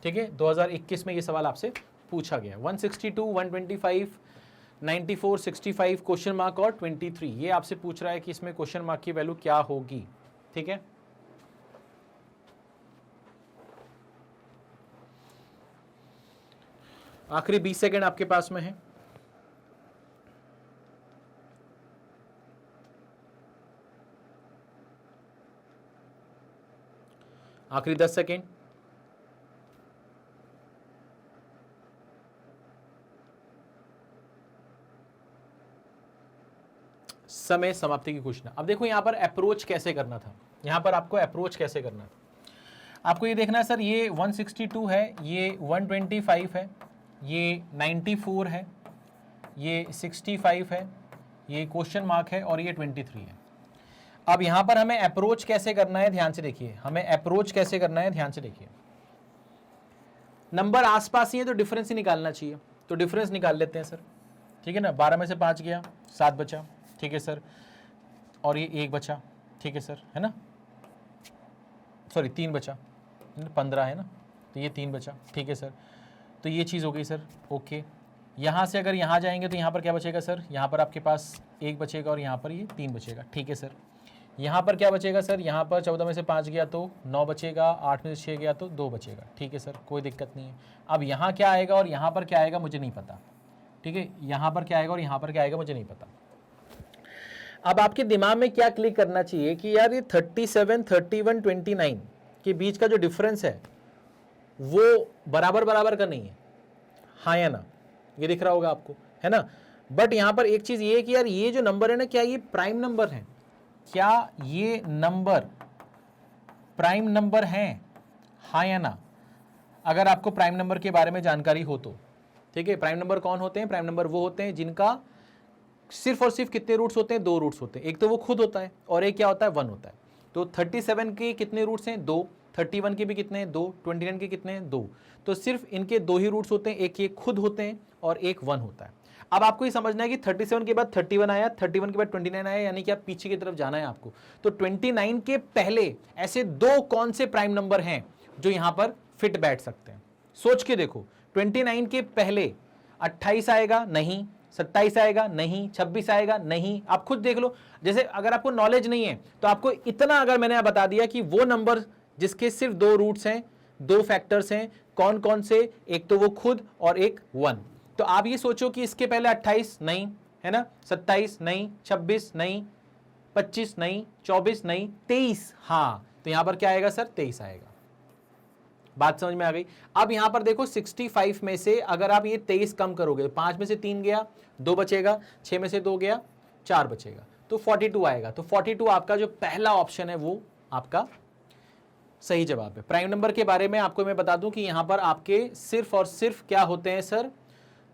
ठीक है। 2021 में ये सवाल आपसे पूछा गया। 162, 125, 94, 65 क्वेश्चन मार्क और 23 ये आपसे पूछ रहा है कि इसमें क्वेश्चन मार्क की वैल्यू क्या होगी, ठीक है। आखिरी 20 सेकेंड आपके पास में है। आखिरी 10 सेकेंड। समय समाप्ति की घोषणा। अब देखो यहां पर अप्रोच कैसे करना था। यहां पर आपको अप्रोच कैसे करना था, आपको ये देखना है सर, ये 162 है, ये 125 है, ये 94 है, ये 65 है, ये क्वेश्चन मार्क है और ये 23 है। अब यहां पर हमें अप्रोच कैसे करना है, ध्यान से देखिए। हमें अप्रोच कैसे करना है, ध्यान से देखिए। नंबर आसपास ही है तो डिफरेंस ही निकालना चाहिए। तो डिफरेंस निकाल लेते हैं सर, ठीक है ना। 12 में से 5 गया, 7 बचा, ठीक है सर। और ये 1 बचा, ठीक है सर, है ना। सॉरी 3 बचा, 15 है ना, तो ये 3 बचा, ठीक है सर। तो ये चीज़ हो गई सर, ओके। यहाँ से अगर यहाँ जाएंगे तो यहाँ पर क्या बचेगा सर? यहाँ पर आपके पास 1 बचेगा और यहाँ पर ये 3 बचेगा, ठीक है सर। यहाँ पर क्या बचेगा सर? यहाँ पर 14 में से 5 गया तो 9 बचेगा, 8 में से 6 गया तो 2 बचेगा, ठीक है सर, कोई दिक्कत नहीं है। अब यहाँ क्या आएगा और यहाँ पर क्या आएगा मुझे नहीं पता, ठीक है। यहाँ पर क्या आएगा और यहाँ पर क्या आएगा मुझे नहीं पता। अब आपके दिमाग में क्या क्लिक करना चाहिए कि यार ये 37, 31, 29 के बीच का जो डिफरेंस है वो बराबर बराबर का नहीं है, हाँ या ना। ये दिख रहा होगा आपको, है ना। बट यहां पर एक चीज ये है कि यार ये जो नंबर है ना, क्या ये प्राइम नंबर है? क्या ये नंबर प्राइम नंबर है, हाँ या ना। अगर आपको प्राइम नंबर के बारे में जानकारी हो तो, ठीक है। प्राइम नंबर कौन होते हैं? प्राइम नंबर वो होते हैं जिनका सिर्फ और सिर्फ कितने रूट्स होते हैं? 2 रूट्स होते हैं। एक तो वो खुद होता है और एक क्या होता है? 1 होता है। तो 37 के कितने रूट्स हैं? 2। 31 के भी कितने हैं? 2। 29 के कितने हैं? 2। तो सिर्फ इनके 2 ही रूट्स होते हैं, एक ये खुद होते हैं और एक 1 होता है। अब आपको ये समझना है कि 37 के बाद 31 आया, 31 के बाद 29 आया, यानी कि आप पीछे की तरफ जाना है आपको। तो 29 के पहले ऐसे 2 कौन से प्राइम नंबर हैं जो यहां पर फिट बैठ सकते हैं? सोच के देखो। 29 के पहले 28 आएगा? नहीं। 27 आएगा नहीं, 26 आएगा नहीं, आप खुद देख लो। जैसे अगर आपको नॉलेज नहीं है तो आपको इतना अगर मैंने बता दिया कि वो नंबर जिसके सिर्फ 2 रूट्स हैं, 2 फैक्टर्स हैं, कौन कौन से, एक तो वो खुद और एक 1, तो आप ये सोचो कि इसके पहले 28 नहीं है ना, 27 नहीं, 26 नहीं, 25 नहीं, 24 नहीं, 23, हाँ, तो यहां पर क्या आएगा सर, 23 आएगा। बात समझ में आ गई। अब यहां पर देखो 65 में से अगर आप ये 23 कम करोगे, 5 में से 3 गया, 2 बचेगा, 6 में से 2 गया, 4 बचेगा, तो 42 आएगा। तो 42 आपका जो पहला ऑप्शन है वो आपका सही जवाब है। प्राइम नंबर के बारे में आपको मैं बता दूं कि यहां पर आपके सिर्फ और सिर्फ क्या होते हैं सर,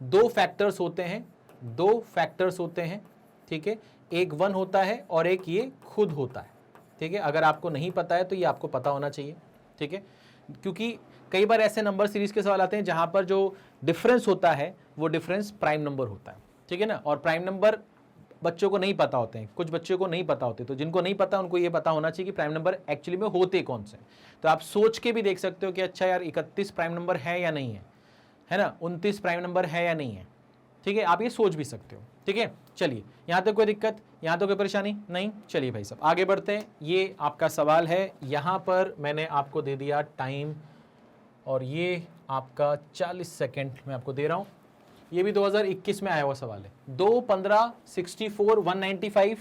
2 फैक्टर्स होते हैं, 2 फैक्टर्स होते हैं, ठीक है, एक 1 होता है और एक ये खुद होता है, ठीक है। अगर आपको नहीं पता है तो ये आपको पता होना चाहिए, ठीक है, क्योंकि कई बार ऐसे नंबर सीरीज के सवाल आते हैं जहां पर जो डिफरेंस होता है वो डिफरेंस प्राइम नंबर होता है, ठीक है ना। और प्राइम नंबर बच्चों को नहीं पता होते हैं, कुछ बच्चों को नहीं पता होते, तो जिनको नहीं पता उनको ये पता होना चाहिए कि प्राइम नंबर एक्चुअली में होते कौन से। तो आप सोच के भी देख सकते हो कि अच्छा यार 31 प्राइम नंबर है या नहीं है ना, 29 प्राइम नंबर है या नहीं है, ठीक है, आप ये सोच भी सकते हो, ठीक है। चलिए, यहां तक कोई दिक्कत, यहां तो कोई परेशानी नहीं। चलिए भाई साहब आगे बढ़ते हैं। ये आपका सवाल है, यहां पर मैंने आपको दे दिया टाइम और ये आपका 40 सेकेंड मैं आपको दे रहा हूं। ये भी 2021 में आया हुआ सवाल है। 2, 15, 64, 195,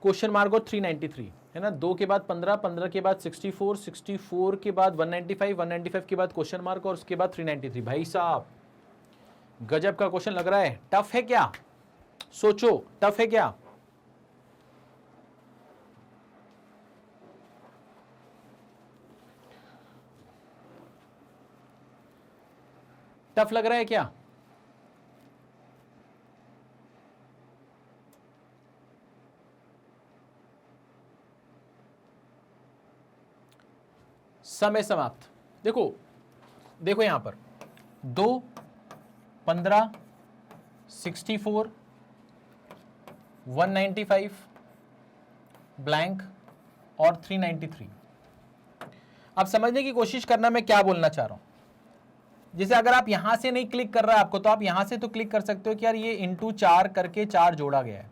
क्वेश्चन मार्क और 393 है ना। 2 के बाद 15, 15 के बाद 64, 64 के बाद 195, 195 के बाद क्वेश्चन मार्क और उसके बाद 393। भाई साहब गजब का क्वेश्चन लग रहा है। टफ है क्या, सोचो, टफ है क्या? टफ लग रहा है क्या? समय समाप्त। देखो देखो यहां पर 2, 15, 64, 195, ब्लैंक और 393। अब समझने की कोशिश करना मैं क्या बोलना चाह रहा हूं। जैसे अगर आप यहां से नहीं क्लिक कर रहा है आपको, तो आप यहां से तो क्लिक कर सकते हो कि यार ये इंटू 4 करके 4 जोड़ा गया है,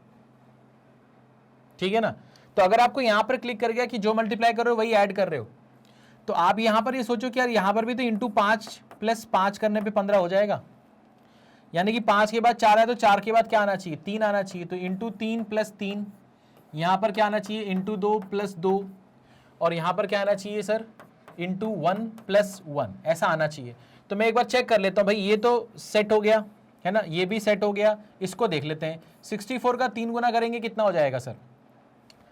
ठीक है ना। तो अगर आपको यहां पर क्लिक कर गया कि जो मल्टीप्लाई कर रहे हो वही ऐड कर रहे हो, तो आप यहां पर ये सोचो कि यार यहां पर भी तो इंटू 5 प्लस 5 करने पे 15 हो जाएगा, यानी कि 5 के बाद 4 है तो 4 के बाद क्या आना चाहिए, 3 आना चाहिए। तो इंटू 3 प्लस 3, यहां पर क्या आना चाहिए, इंटू 2 प्लस 2, और यहां पर क्या आना चाहिए सर, इंटू 1 प्लस 1, ऐसा आना चाहिए। तो मैं एक बार चेक कर लेता हूं भाई, ये तो सेट हो गया है ना, ये भी सेट हो गया। इसको देख लेते हैं, 64 का 3 गुना करेंगे कितना हो जाएगा सर,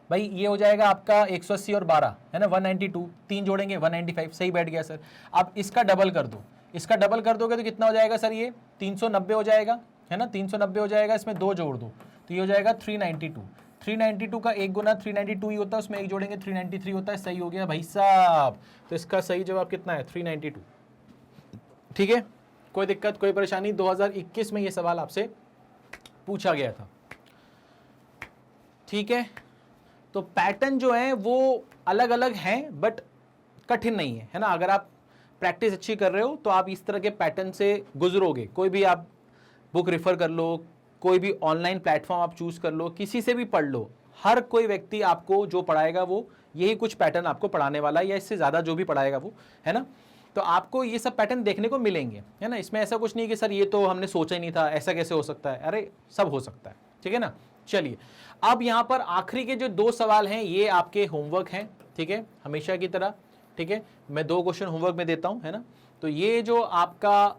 भाई ये हो जाएगा आपका 180 और 12 है ना 192, 3 जोड़ेंगे 195, सही बैठ गया सर। अब इसका डबल कर दो, इसका डबल कर दोगे तो कितना हो जाएगा सर, ये 390 हो जाएगा है ना, 390 हो जाएगा, इसमें 2 जोड़ दो तो ये हो जाएगा 392। 392 का 1 गुना 392 ही होता है, उसमें 1 जोड़ेंगे 393 होता है, सही हो गया भाई साहब। तो इसका सही जवाब कितना है, 392, ठीक है। कोई दिक्कत, कोई परेशानी? 2021 में ये सवाल आपसे पूछा गया था, ठीक है। तो पैटर्न जो है वो अलग अलग हैं बट कठिन नहीं है ना। अगर आप प्रैक्टिस अच्छी कर रहे हो तो आप इस तरह के पैटर्न से गुजरोगे। कोई भी आप बुक रेफर कर लो, कोई भी ऑनलाइन प्लेटफॉर्म आप चूज कर लो, किसी से भी पढ़ लो, हर कोई व्यक्ति आपको जो पढ़ाएगा वो यही कुछ पैटर्न आपको पढ़ाने वाला है, या इससे ज़्यादा जो भी पढ़ाएगा वो, है ना। तो आपको ये सब पैटर्न देखने को मिलेंगे, है ना। इसमें ऐसा कुछ नहीं कि सर ये तो हमने सोचा ही नहीं था, ऐसा कैसे हो सकता है, अरे सब हो सकता है, ठीक है ना। चलिए, अब यहां पर आखिरी के जो 2 सवाल हैं ये आपके होमवर्क हैं, ठीक है, हमेशा की तरह, ठीक है। मैं 2 क्वेश्चन होमवर्क में देता हूं, है ना। तो ये जो आपका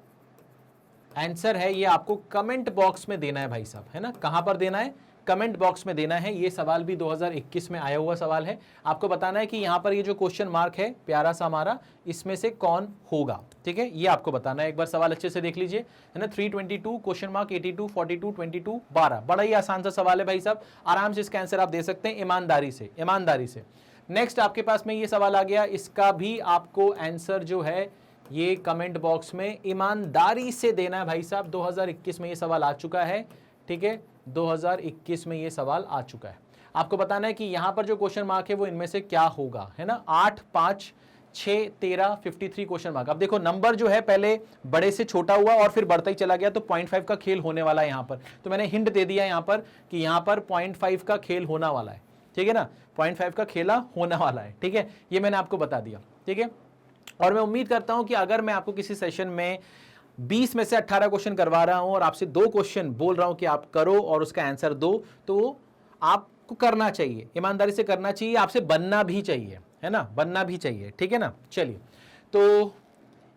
आंसर है ये आपको कमेंट बॉक्स में देना है भाई साहब, है ना। कहां पर देना है, कमेंट बॉक्स में देना है। ये सवाल भी 2021 में आया हुआ सवाल है। आपको बताना है कि यहां पर ये जो क्वेश्चन मार्क है प्यारा सा हमारा, इसमें से कौन होगा, ठीक है, ये आपको बताना है। एक बार सवाल अच्छे से देख लीजिए, है ना। 322 क्वेश्चन मार्क 82 42 22 12, बड़ा ही आसान सा सवाल है भाई साहब, आराम से इसका आंसर आप दे सकते हैं ईमानदारी से, ईमानदारी से। नेक्स्ट आपके पास में ये सवाल आ गया, इसका भी आपको आंसर जो है ये कमेंट बॉक्स में ईमानदारी से देना है भाई साहब। 2021 में ये सवाल आ चुका है, ठीक है, 2021 में ये सवाल आ चुका है। आपको बताना है कि यहां पर जो क्वेश्चन मार्क है वो इनमें से क्या होगा, है ना। 8, 5 6, 13, 53 क्वेश्चन मार्क। अब देखो नंबर जो है पहले बड़े से छोटा हुआ और फिर बढ़ता ही चला गया, तो 0.5 का खेल होने वाला है यहां पर। तो मैंने हिंट दे दिया यहां पर कि यहां पर 0.5 का खेल होना वाला है, ठीक है ना, 0.5 का खेला होने वाला है, ठीक है, ये मैंने आपको बता दिया, ठीक है। और मैं उम्मीद करता हूं कि अगर मैं आपको किसी सेशन में 20 में से 18 क्वेश्चन करवा रहा हूं और आपसे 2 क्वेश्चन बोल रहा हूं कि आप करो और उसका आंसर दो, तो आपको करना चाहिए, ईमानदारी से करना चाहिए, आपसे बनना भी चाहिए, है ना, बनना भी चाहिए, ठीक है ना। चलिए, तो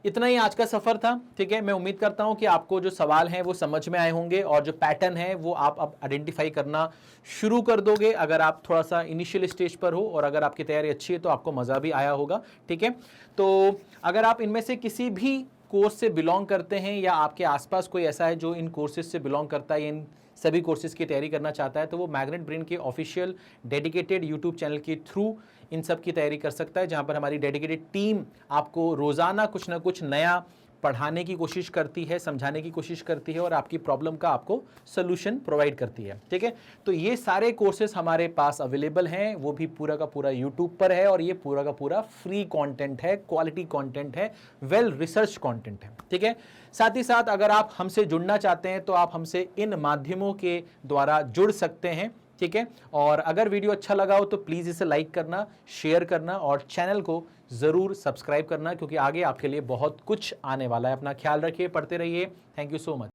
इतना ही आज का सफर था, ठीक है। मैं उम्मीद करता हूं कि आपको जो सवाल हैं वो समझ में आए होंगे और जो पैटर्न है वो आप अब आइडेंटिफाई करना शुरू कर दोगे अगर आप थोड़ा सा इनिशियल स्टेज पर हो, और अगर आपकी तैयारी अच्छी है तो आपको मजा भी आया होगा, ठीक है। तो अगर आप इनमें से किसी भी कोर्स से बिलोंग करते हैं या आपके आसपास कोई ऐसा है जो इन कोर्सेज से बिलोंग करता है या इन सभी कोर्सेज की तैयारी करना चाहता है, तो वो मैग्नेट ब्रेन के ऑफिशियल डेडिकेटेड यूट्यूब चैनल के थ्रू इन सब की तैयारी कर सकता है, जहां पर हमारी डेडिकेटेड टीम आपको रोजाना कुछ ना कुछ नया पढ़ाने की कोशिश करती है, समझाने की कोशिश करती है और आपकी प्रॉब्लम का आपको सोल्यूशन प्रोवाइड करती है, ठीक है। तो ये सारे कोर्सेज हमारे पास अवेलेबल हैं, वो भी पूरा का पूरा यूट्यूब पर है और ये पूरा का पूरा फ्री कंटेंट है, क्वालिटी कंटेंट है, वेल रिसर्च कंटेंट है, ठीक है। साथ ही साथ अगर आप हमसे जुड़ना चाहते हैं तो आप हमसे इन माध्यमों के द्वारा जुड़ सकते हैं, ठीक है। और अगर वीडियो अच्छा लगा हो तो प्लीज इसे लाइक करना, शेयर करना और चैनल को जरूर सब्सक्राइब करना, क्योंकि आगे आपके लिए बहुत कुछ आने वाला है। अपना ख्याल रखिए, पढ़ते रहिए। Thank you so much.